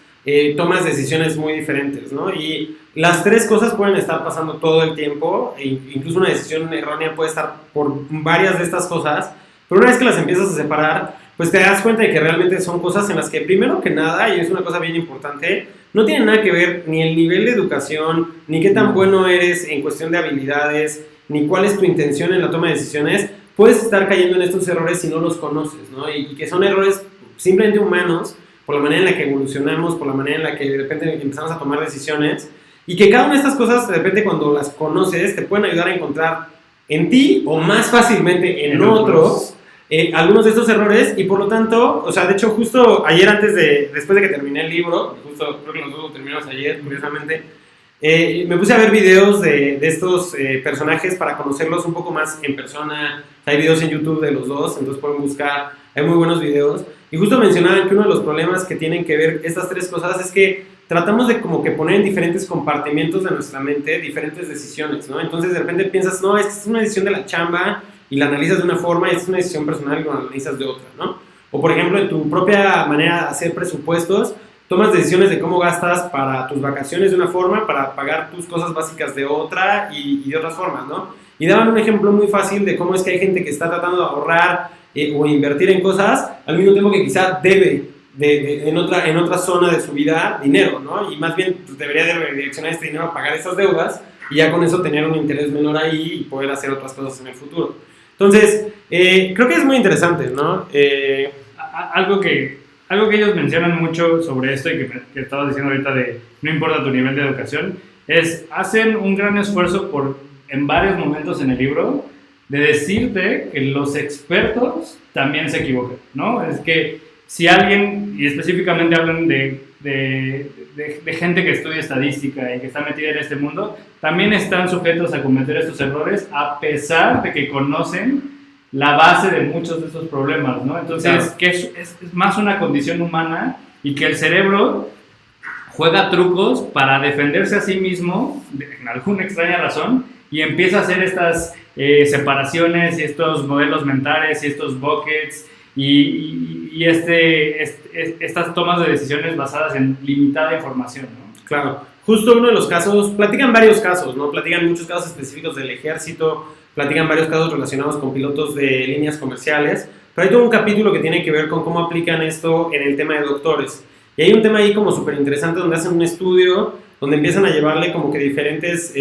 tomas decisiones muy diferentes, ¿no? Y las 3 cosas pueden estar pasando todo el tiempo, e incluso una decisión errónea puede estar por varias de estas cosas, pero una vez que las empiezas a separar, pues te das cuenta de que realmente son cosas en las que, primero que nada, y es una cosa bien importante, no tiene nada que ver ni el nivel de educación, ni qué tan bueno eres en cuestión de habilidades, ni cuál es tu intención en la toma de decisiones. Puedes estar cayendo en estos errores si no los conoces, ¿no? Y que son errores simplemente humanos, por la manera en la que evolucionamos, por la manera en la que de repente empezamos a tomar decisiones, y que cada una de estas cosas, de repente cuando las conoces, te pueden ayudar a encontrar en ti, o más fácilmente en otros, algunos de estos errores, y por lo tanto, o sea, de hecho justo ayer después de que terminé el libro, justo creo que nosotros lo terminamos ayer, curiosamente, me puse a ver videos de estos personajes para conocerlos un poco más en persona. Hay videos en YouTube de los dos, entonces pueden buscar, hay muy buenos videos. Y justo mencionaban que uno de los problemas que tienen que ver estas tres cosas es que tratamos de como que poner en diferentes compartimentos de nuestra mente diferentes decisiones, ¿no? Entonces de repente piensas, no, esta es una decisión de la chamba y la analizas de una forma y esta es una decisión personal y la analizas de otra, ¿no? O por ejemplo, en tu propia manera de hacer presupuestos, tomas decisiones de cómo gastas para tus vacaciones de una forma, para pagar tus cosas básicas de otra y de otras formas, ¿no? Y daban un ejemplo muy fácil de cómo es que hay gente que está tratando de ahorrar o invertir en cosas al mismo tiempo que quizá debe en otra zona de su vida dinero, ¿no? Y más bien pues, debería de direccionar este dinero a pagar esas deudas y ya con eso tener un interés menor ahí y poder hacer otras cosas en el futuro. Entonces, creo que es muy interesante, ¿no? Algo que ellos mencionan mucho sobre esto y que estabas diciendo ahorita de no importa tu nivel de educación, hacen un gran esfuerzo en varios momentos en el libro de decirte que los expertos también se equivocan, ¿no? Es que si alguien, y específicamente hablan de gente que estudia estadística y que está metida en este mundo, también están sujetos a cometer estos errores a pesar de que conocen la base de muchos de estos problemas, ¿no? Entonces, claro, que es más una condición humana y que el cerebro juega trucos para defenderse a sí mismo, en alguna extraña razón, y empieza a hacer estas separaciones y estos modelos mentales y estos buckets y estas tomas de decisiones basadas en limitada información, ¿no? Claro. Justo uno de los casos, platican varios casos, ¿no? Platican muchos casos específicos del ejército, platican varios casos relacionados con pilotos de líneas comerciales, pero hay todo un capítulo que tiene que ver con cómo aplican esto en el tema de doctores. Y hay un tema ahí como súper interesante donde hacen un estudio donde empiezan a llevarle como que diferentes,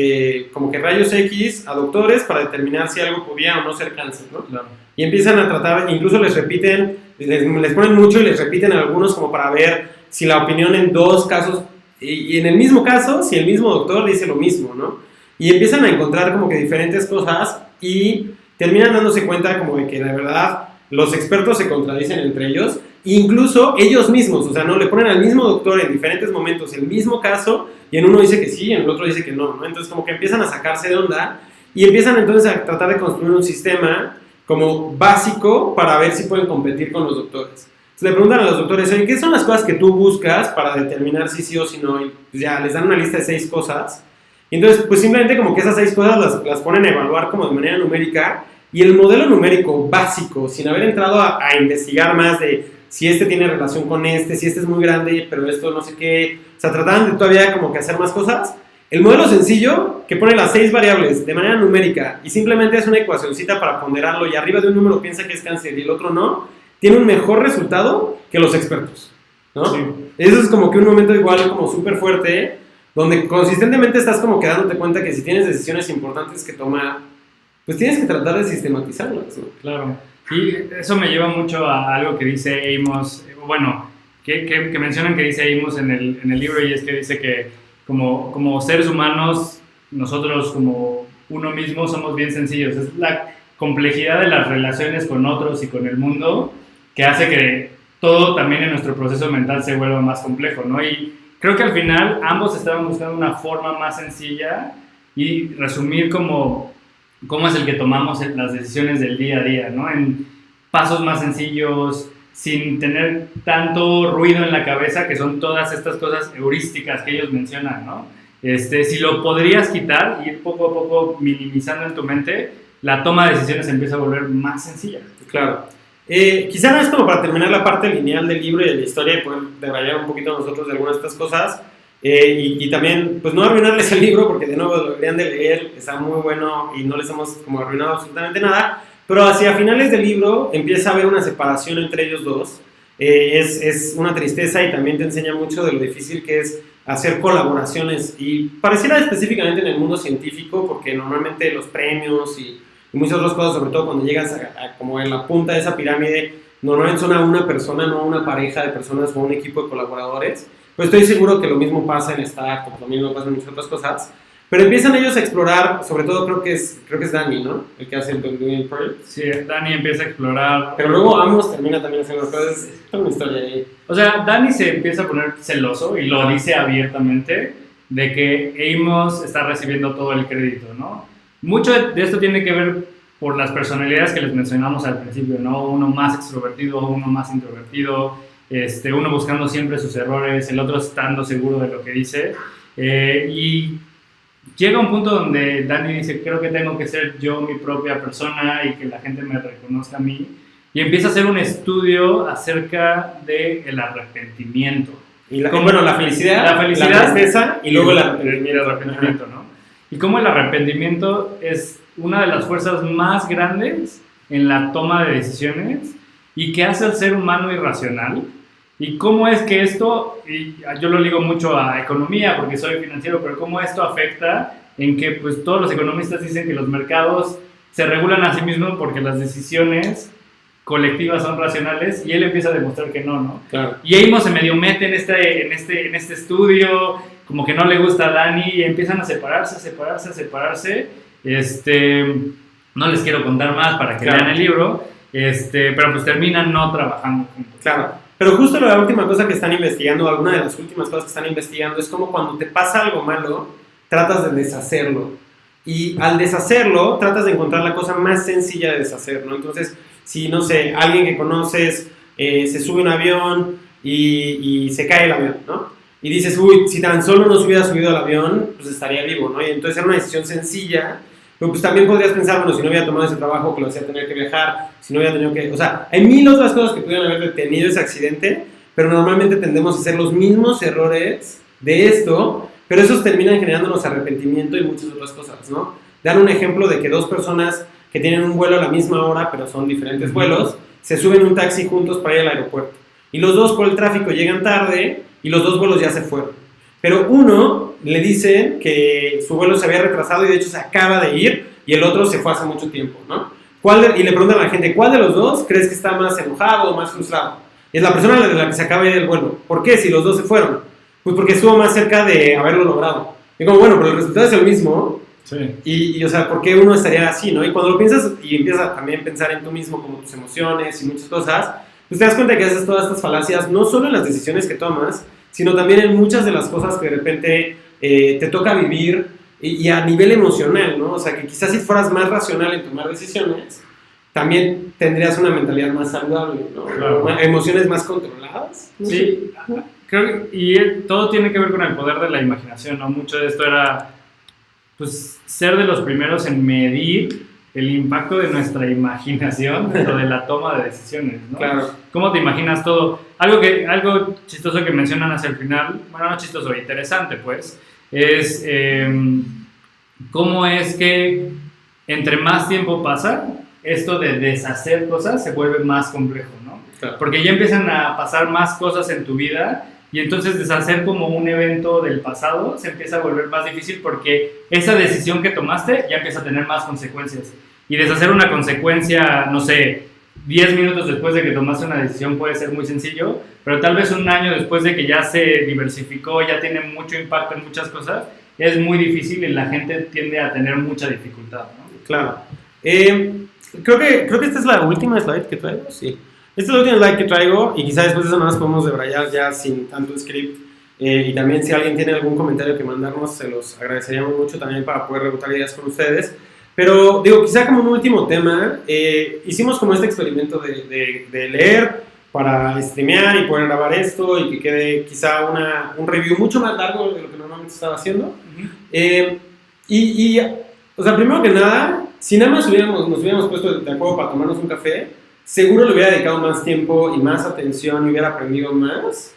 como que rayos X a doctores para determinar si algo podía o no ser cáncer, ¿no? Claro. Y empiezan a tratar, incluso les repiten, les ponen mucho y les repiten a algunos como para ver si la opinión en dos casos, y en el mismo caso, si el mismo doctor dice lo mismo, ¿no? Y empiezan a encontrar como que diferentes cosas y terminan dándose cuenta como de que la verdad los expertos se contradicen entre ellos, incluso ellos mismos, o sea, no le ponen al mismo doctor en diferentes momentos el mismo caso y en uno dice que sí y en el otro dice que no, ¿no? Entonces como que empiezan a sacarse de onda y empiezan entonces a tratar de construir un sistema como básico para ver si pueden competir con los doctores. Entonces le preguntan a los doctores, oye, ¿qué son las cosas que tú buscas para determinar si sí o si no? Y pues ya les dan una lista de 6 cosas. Y entonces, pues simplemente como que esas 6 cosas las ponen a evaluar como de manera numérica y el modelo numérico básico, sin haber entrado a investigar más de si este tiene relación con este, si este es muy grande, pero esto no sé qué, o sea, trataban de todavía como que hacer más cosas. El modelo sencillo, que pone las 6 variables de manera numérica y simplemente es una ecuacioncita para ponderarlo y arriba de un número piensa que es cáncer y el otro no, tiene un mejor resultado que los expertos, ¿no? Sí. Eso es como que un momento igual como súper fuerte, donde consistentemente estás como que dándote cuenta que si tienes decisiones importantes que tomar, pues tienes que tratar de sistematizarlas, ¿no? Claro. Y eso me lleva mucho a algo que dice Amos, bueno, que mencionan que dice Amos en el libro, y es que dice que como seres humanos, nosotros como uno mismo somos bien sencillos. Es la complejidad de las relaciones con otros y con el mundo que hace que todo también en nuestro proceso mental se vuelva más complejo, ¿no? Y creo que al final ambos estaban buscando una forma más sencilla y resumir cómo es el que tomamos las decisiones del día a día, ¿no? En pasos más sencillos, sin tener tanto ruido en la cabeza, que son todas estas cosas heurísticas que ellos mencionan, ¿no? Si lo podrías quitar y ir poco a poco minimizando en tu mente, la toma de decisiones empieza a volver más sencilla. Claro. Quizá no es como para terminar la parte lineal del libro y de la historia y poder debrayar un poquito nosotros de algunas de estas cosas. Y también, pues no arruinarles el libro, porque de nuevo lo deberían de leer, está muy bueno y no les hemos como arruinado absolutamente nada, pero hacia finales del libro empieza a haber una separación entre ellos dos, es una tristeza y también te enseña mucho de lo difícil que es hacer colaboraciones, y pareciera específicamente en el mundo científico, porque normalmente los premios y muchas otras cosas, sobre todo cuando llegas a como en la punta de esa pirámide, normalmente son a una persona, no a una pareja de personas o a un equipo de colaboradores. Pues estoy seguro que lo mismo pasa en Startup, lo mismo pasa en muchas otras cosas, pero empiezan ellos a explorar, sobre todo creo que es Danny, ¿no? El que hace el Doing Project. Sí, Danny empieza a explorar. Pero luego Amos termina también haciendo cosas, es una historia ahí. O sea, Danny se empieza a poner celoso y lo dice abiertamente de que Amos está recibiendo todo el crédito, ¿no? Mucho de esto tiene que ver por las personalidades que les mencionamos al principio, ¿no? Uno más extrovertido, uno más introvertido, uno buscando siempre sus errores, el otro estando seguro de lo que dice. Y llega un punto donde Dani dice, creo que tengo que ser yo mi propia persona y que la gente me reconozca a mí. Y empieza a hacer un estudio acerca del arrepentimiento. Y la felicidad, la tristeza y luego el arrepentimiento, ¿no? Y cómo el arrepentimiento es una de las fuerzas más grandes en la toma de decisiones y que hace al ser humano irracional. Y cómo es que esto, y yo lo ligo mucho a economía porque soy financiero, pero cómo esto afecta en que pues todos los economistas dicen que los mercados se regulan a sí mismos porque las decisiones colectivas son racionales, y él empieza a demostrar que no. Claro. Y Amos se medio mete en este estudio, como que no le gusta a Dani, y empiezan a separarse. No les quiero contar más para que lean el libro, pero pues terminan no trabajando juntos. Claro, pero justo la última cosa que están investigando, alguna de las últimas cosas que están investigando, es como cuando te pasa algo malo, tratas de deshacerlo. Y al deshacerlo, tratas de encontrar la cosa más sencilla de deshacer, ¿no? Entonces, si, no sé, alguien que conoces se sube a un avión y se cae el avión, ¿no? Y dices, uy, si tan solo no se hubiera subido al avión, pues estaría vivo, ¿no? Y entonces era una decisión sencilla, pero pues también podrías pensar, bueno, si no hubiera tomado ese trabajo que lo hacía tener que viajar, si no hubiera tenido que... O sea, hay mil otras cosas que pudieran haber detenido ese accidente, pero normalmente tendemos a hacer los mismos errores de esto, pero esos terminan generándonos arrepentimiento y muchas otras cosas, ¿no? Dar un ejemplo de que dos personas que tienen un vuelo a la misma hora, pero son diferentes vuelos, se suben un taxi juntos para ir al aeropuerto. Y los dos por el tráfico llegan tarde y los dos vuelos ya se fueron. Pero uno le dice que su vuelo se había retrasado y de hecho se acaba de ir, y el otro se fue hace mucho tiempo, ¿no? Y le preguntan a la gente, ¿cuál de los dos crees que está más enojado o más frustrado? Y es la persona de la que se acaba de ir del vuelo. ¿Por qué? Si los dos se fueron. Pues porque estuvo más cerca de haberlo logrado. Y como, bueno, pero el resultado es el mismo. Sí. Y o sea, ¿por qué uno estaría así, no? Y cuando lo piensas y empiezas también a pensar en tú mismo, como tus emociones y muchas cosas, pues te das cuenta que haces todas estas falacias, no solo en las decisiones que tomas, sino también en muchas de las cosas que de repente te toca vivir y a nivel emocional, ¿no? O sea, que quizás si fueras más racional en tomar decisiones, también tendrías una mentalidad más saludable, ¿no? Claro. Emociones más controladas. Sí, creo que todo tiene que ver con el poder de la imaginación, ¿no? Mucho de esto era, pues, ser de los primeros en medir el impacto de nuestra imaginación dentro de la toma de decisiones, ¿no? Claro. ¿Cómo te imaginas todo? Algo chistoso que mencionan hacia el final, bueno, no chistoso, interesante, pues, es cómo es que entre más tiempo pasa, esto de deshacer cosas se vuelve más complejo, ¿no? Claro. Porque ya empiezan a pasar más cosas en tu vida y entonces deshacer como un evento del pasado se empieza a volver más difícil porque esa decisión que tomaste ya empieza a tener más consecuencias. Y deshacer una consecuencia, no sé, 10 minutos después de que tomaste una decisión puede ser muy sencillo, pero tal vez un año después de que ya se diversificó, ya tiene mucho impacto en muchas cosas, es muy difícil y la gente tiende a tener mucha dificultad, ¿no? Claro. Creo que esta es la última slide que traigo, sí. Esta es la última slide que traigo y quizás después de eso nada más podemos debrayar ya sin tanto script. Y también si alguien tiene algún comentario que mandarnos, se los agradeceríamos mucho también para poder rebotar ideas con ustedes. Pero digo, quizá como un último tema, hicimos como este experimento de leer para streamear y poder grabar esto y que quede quizá un review mucho más largo de lo que normalmente estaba haciendo. O sea, primero que nada, si nada más nos hubiéramos puesto de acuerdo para tomarnos un café, seguro le hubiera dedicado más tiempo y más atención y hubiera aprendido más.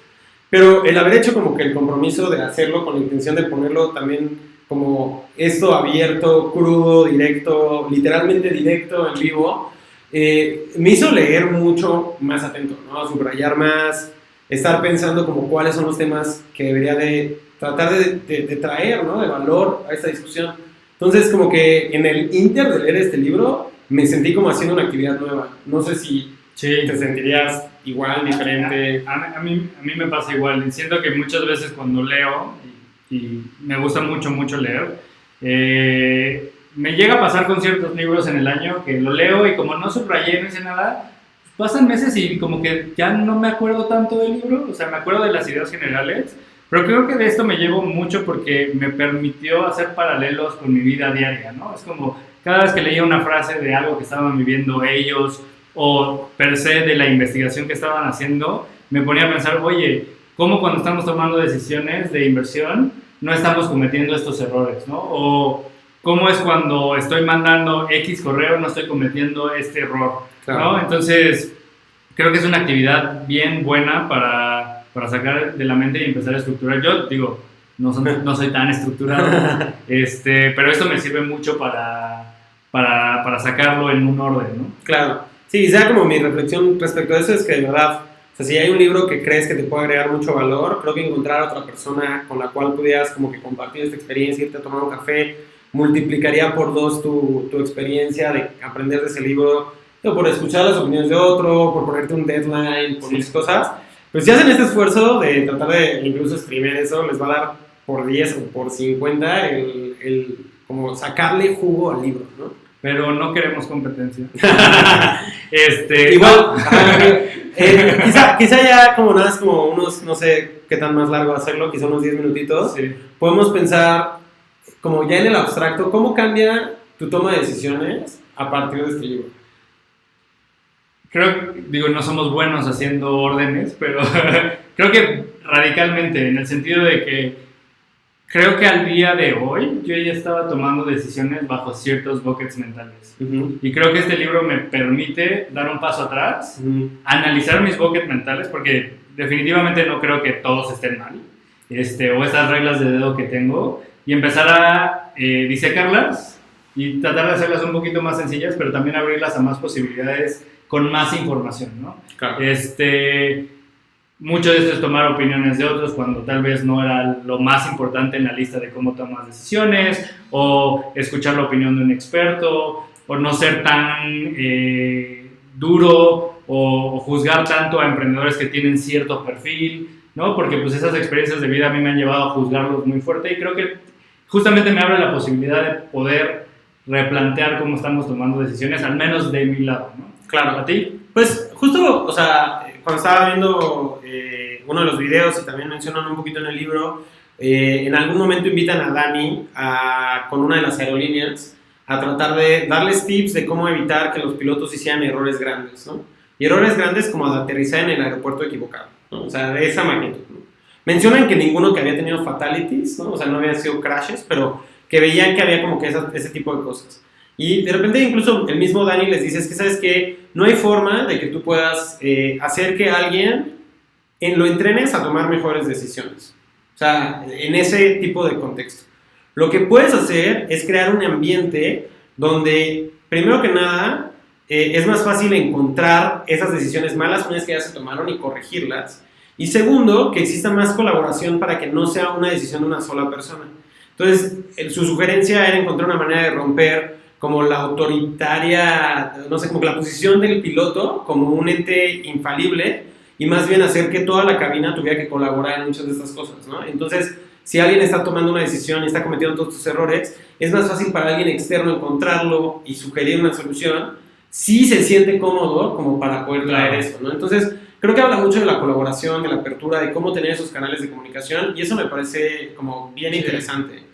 Pero el haber hecho como que el compromiso de hacerlo con la intención de ponerlo también como esto abierto, crudo, directo, literalmente directo, en vivo, me hizo leer mucho más atento, ¿no? Subrayar más, estar pensando como cuáles son los temas que debería de tratar de traer, ¿no? De valor a esta discusión. Entonces, como que en el inter de leer este libro, me sentí como haciendo una actividad nueva. No sé si te sentirías igual, diferente. A mí me pasa igual. Siento que muchas veces cuando leo, y me gusta mucho leer, me llega a pasar con ciertos libros en el año que lo leo y como no subrayé, no hice nada, pasan meses y como que ya no me acuerdo tanto del libro, o sea, me acuerdo de las ideas generales, pero creo que de esto me llevo mucho porque me permitió hacer paralelos con mi vida diaria, ¿no? Es como, cada vez que leía una frase de algo que estaban viviendo ellos o per se de la investigación que estaban haciendo, me ponía a pensar, oye, ¿cómo cuando estamos tomando decisiones de inversión no estamos cometiendo estos errores, ¿no? O cómo es cuando estoy mandando X correo no estoy cometiendo este error, claro, ¿no? Entonces, creo que es una actividad bien buena para sacar de la mente y empezar a estructurar. Yo digo, no soy tan estructurado, pero esto me sirve mucho para sacarlo en un orden, ¿no? Claro. Sí, ya como mi reflexión respecto a eso es que de verdad, o sea, si hay un libro que crees que te puede agregar mucho valor, creo que encontrar a otra persona con la cual pudieras como que compartir esta experiencia, irte a tomar un café, multiplicaría por 2 tu experiencia de aprender de ese libro, o por escuchar las opiniones de otro, por ponerte un deadline, por muchas cosas. Pues si hacen este esfuerzo de tratar de incluso streamear eso, les va a dar por 10 o por 50 el como sacarle jugo al libro, ¿no? Pero no queremos competencia. Igual, quizá ya como nada, es como unos, no sé qué tan más largo hacerlo, quizá unos 10 minutitos. Sí. Podemos pensar, como ya en el abstracto, ¿cómo cambia tu toma de decisiones a partir de este libro? Digo, no somos buenos haciendo órdenes, pero creo que radicalmente, en el sentido de que creo que al día de hoy yo ya estaba tomando decisiones bajo ciertos buckets mentales. Uh-huh. Y creo que este libro me permite dar un paso atrás, uh-huh, analizar mis buckets mentales, porque definitivamente no creo que todos estén mal, o estas reglas de dedo que tengo, y empezar a disecarlas y tratar de hacerlas un poquito más sencillas, pero también abrirlas a más posibilidades con más información, ¿no? Claro. Mucho de esto es tomar opiniones de otros cuando tal vez no era lo más importante en la lista de cómo tomas decisiones, o escuchar la opinión de un experto, o no ser tan duro o juzgar tanto a emprendedores que tienen cierto perfil, ¿no? Porque pues esas experiencias de vida a mí me han llevado a juzgarlos muy fuerte y creo que justamente me abre la posibilidad de poder replantear cómo estamos tomando decisiones, al menos de mi lado, ¿no? Claro. ¿A ti? Pues justo, o sea, cuando estaba viendo uno de los videos y también mencionan un poquito en el libro, en algún momento invitan a Dani con una de las aerolíneas a tratar de darles tips de cómo evitar que los pilotos hicieran errores grandes, ¿no? Y errores grandes como de aterrizar en el aeropuerto equivocado, ¿no? O sea, de esa magnitud, ¿no? Mencionan que ninguno que había tenido fatalities, ¿no? O sea, no habían sido crashes, pero que veían que había como que ese tipo de cosas. Y de repente incluso el mismo Dani les dice, es que sabes que no hay forma de que tú puedas hacer que alguien lo entrenes a tomar mejores decisiones. O sea, en ese tipo de contexto. Lo que puedes hacer es crear un ambiente donde, primero que nada, es más fácil encontrar esas decisiones malas una vez que ya se tomaron y corregirlas. Y segundo, que exista más colaboración para que no sea una decisión de una sola persona. Entonces, su sugerencia era encontrar una manera de romper como la autoritaria, no sé, como que la posición del piloto como un ente infalible y más bien hacer que toda la cabina tuviera que colaborar en muchas de estas cosas, ¿no? Entonces, si alguien está tomando una decisión y está cometiendo todos estos errores, es más fácil para alguien externo encontrarlo y sugerir una solución si se siente cómodo como para poder traer eso, ¿no? Entonces, creo que habla mucho de la colaboración, de la apertura, de cómo tener esos canales de comunicación y eso me parece como bien interesante.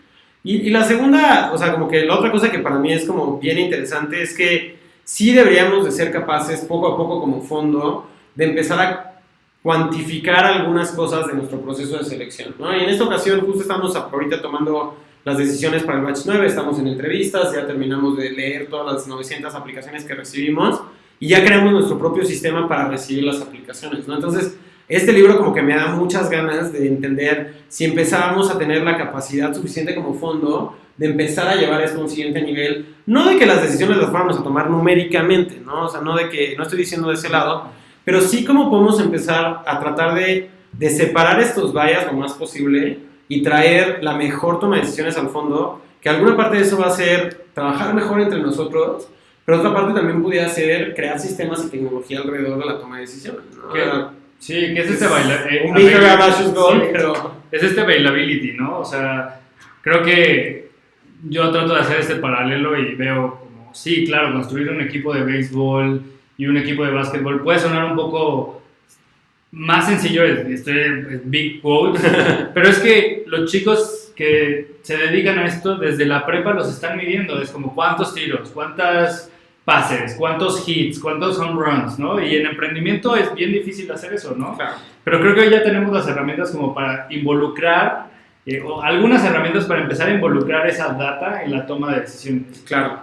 Y la segunda, o sea, como que la otra cosa que para mí es como bien interesante es que sí deberíamos de ser capaces poco a poco como fondo de empezar a cuantificar algunas cosas de nuestro proceso de selección, ¿no? Y en esta ocasión justo estamos ahorita tomando las decisiones para el batch 9, estamos en entrevistas, ya terminamos de leer todas las 900 aplicaciones que recibimos y ya creamos nuestro propio sistema para recibir las aplicaciones, ¿no? Entonces, este libro como que me da muchas ganas de entender si empezábamos a tener la capacidad suficiente como fondo de empezar a llevar esto a un siguiente nivel, no de que las decisiones las fuéramos a tomar numéricamente, ¿no? O sea, no estoy diciendo de ese lado, pero sí cómo podemos empezar a tratar de separar estos bias lo más posible y traer la mejor toma de decisiones al fondo, que alguna parte de eso va a ser trabajar mejor entre nosotros, pero otra parte también pudiera ser crear sistemas y tecnología alrededor de la toma de decisiones, ¿no? Sí, que es este bailability. Un bigger ambitious goal, sí, pero es este bailability, ¿no? O sea, creo que yo trato de hacer este paralelo y veo como, sí, claro, construir un equipo de béisbol y un equipo de básquetbol puede sonar un poco más sencillo, big quote, pero es que los chicos que se dedican a esto desde la prepa los están midiendo. Es como cuántos tiros, cuántas pases, cuántos hits, cuántos home runs, ¿no? Y en emprendimiento es bien difícil hacer eso, ¿no? Claro. Pero creo que hoy ya tenemos las herramientas como para involucrar, o algunas herramientas para empezar a involucrar esa data en la toma de decisiones. Claro.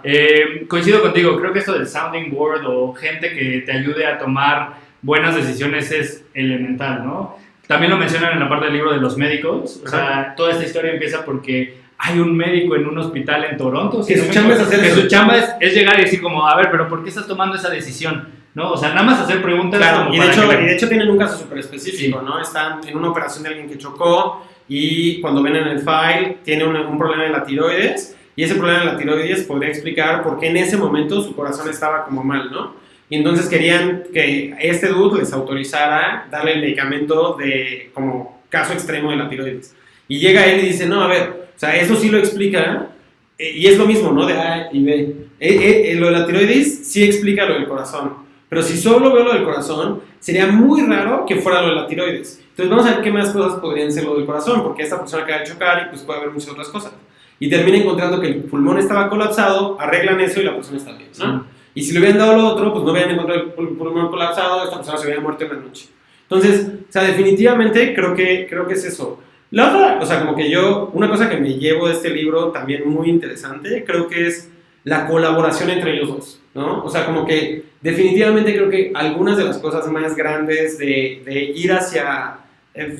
Coincido contigo, creo que esto del sounding board o gente que te ayude a tomar buenas decisiones es elemental, ¿no? También lo mencionan en la parte del libro de los médicos, o sea, toda esta historia empieza porque hay un médico en un hospital en Toronto, que su chamba es hacer eso. Su chamba es llegar y decir como, a ver, pero ¿por qué estás tomando esa decisión? ¿No? O sea, nada más hacer preguntas. Claro, como y de hecho tienen un caso súper específico, sí. ¿no? Están en una operación de alguien que chocó y cuando ven en el file tiene un problema en la tiroides y ese problema en la tiroides podría explicar por qué en ese momento su corazón estaba como mal, ¿no? Y entonces querían que este dude les autorizara darle el medicamento de como caso extremo de la tiroides. Y llega él y dice, no, a ver, o sea, eso sí lo explica, y es lo mismo, ¿no? De A y B. Lo de la tiroides sí explica lo del corazón, pero si solo veo lo del corazón, sería muy raro que fuera lo de la tiroides. Entonces vamos a ver qué más cosas podrían ser lo del corazón, porque esta persona acaba de chocar y pues puede haber muchas otras cosas. Y termina encontrando que el pulmón estaba colapsado, arreglan eso y la persona está bien, ¿no? Sí. Y si le hubieran dado lo otro, pues no hubieran encontrado el pulmón colapsado, esta persona se hubiera muerto en la noche. Entonces, o sea, definitivamente creo que es eso. La otra, o sea, como que una cosa que me llevo de este libro también muy interesante, creo que es la colaboración entre ellos dos, ¿no? O sea, como que definitivamente creo que algunas de las cosas más grandes de ir hacia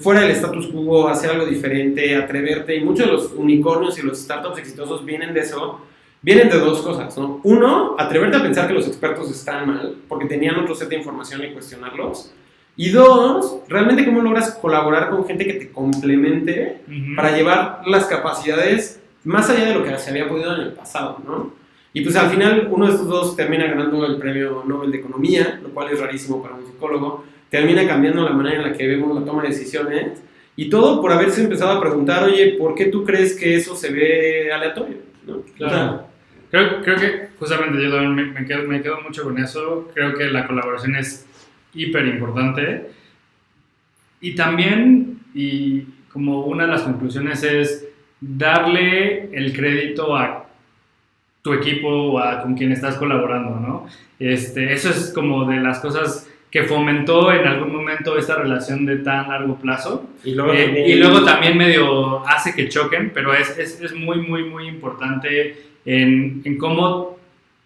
fuera del status quo, hacer algo diferente, atreverte, y muchos de los unicornios y los startups exitosos vienen de eso. Vienen de dos cosas, ¿no? Uno, atreverte a pensar que los expertos están mal, porque tenían otro set de información y cuestionarlos. Y dos, realmente cómo logras colaborar con gente que te complemente para llevar las capacidades más allá de lo que se había podido en el pasado, ¿no? Y pues al final uno de estos dos termina ganando el premio Nobel de Economía, lo cual es rarísimo para un psicólogo, termina cambiando la manera en la que vemos la toma de decisiones, y todo por haberse empezado a preguntar, oye, ¿por qué tú crees que eso se ve aleatorio? ¿No? Claro. O sea, Creo que justamente yo también me quedo mucho con eso. Creo que la colaboración es hiper importante. Y también, y como una de las conclusiones es darle el crédito a tu equipo o con quien estás colaborando, ¿no? Eso es como de las cosas que fomentó en algún momento esta relación de tan largo plazo. Y luego también medio hace que choquen, pero es muy, muy, muy importante en cómo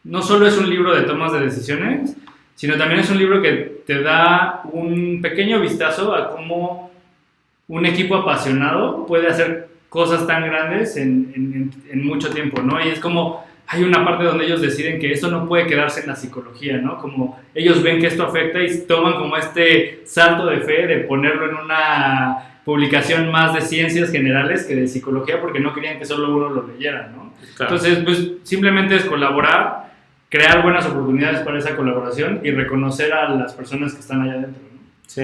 no solo es un libro de tomas de decisiones, sino también es un libro que te da un pequeño vistazo a cómo un equipo apasionado puede hacer cosas tan grandes en mucho tiempo, ¿no? Y es como hay una parte donde ellos deciden que esto no puede quedarse en la psicología, ¿no? Como ellos ven que esto afecta y toman como este salto de fe de ponerlo en una publicación más de ciencias generales que de psicología, porque no querían que solo uno lo leyera, ¿no? Claro. Entonces, pues simplemente es colaborar, crear buenas oportunidades para esa colaboración y reconocer a las personas que están allá adentro, ¿no? Sí.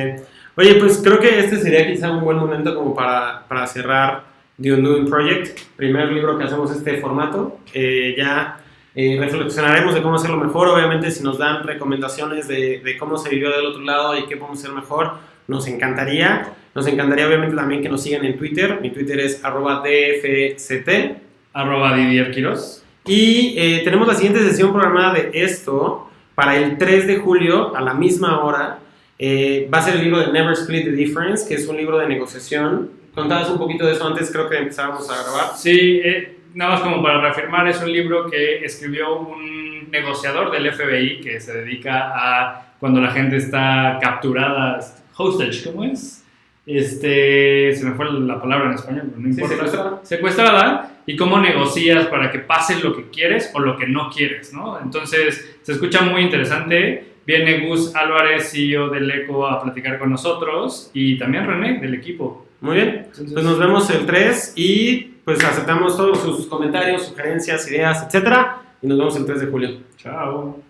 Oye, pues creo que este sería quizá un buen momento como para cerrar The Undoing Project, primer libro que hacemos este formato. Reflexionaremos de cómo hacerlo mejor. Obviamente, si nos dan recomendaciones de cómo se vivió del otro lado y qué podemos hacer mejor, nos encantaría. Nos encantaría obviamente también que nos sigan en Twitter. Mi Twitter es @dfct, @DidierQuiroz. Y tenemos la siguiente sesión programada de esto para el 3 de julio a la misma hora. Va a ser el libro de Never Split the Difference, que es un libro de negociación. Contabas un poquito de eso antes, creo que empezábamos a grabar. Sí, nada más como para reafirmar, es un libro que escribió un negociador del FBI que se dedica a cuando la gente está capturada, hostage, ¿cómo es? Se me fue la palabra en español, pero no importa. Sí, secuestrada, y cómo negocias para que pase lo que quieres o lo que no quieres, ¿no? Entonces, se escucha muy interesante. Viene Gus Álvarez, CEO del ECO, a platicar con nosotros, y también René, del equipo. Muy bien, entonces, pues nos vemos el 3 y pues aceptamos todos sus comentarios, sugerencias, ideas, etcétera, y nos vemos el 3 de julio. Chao.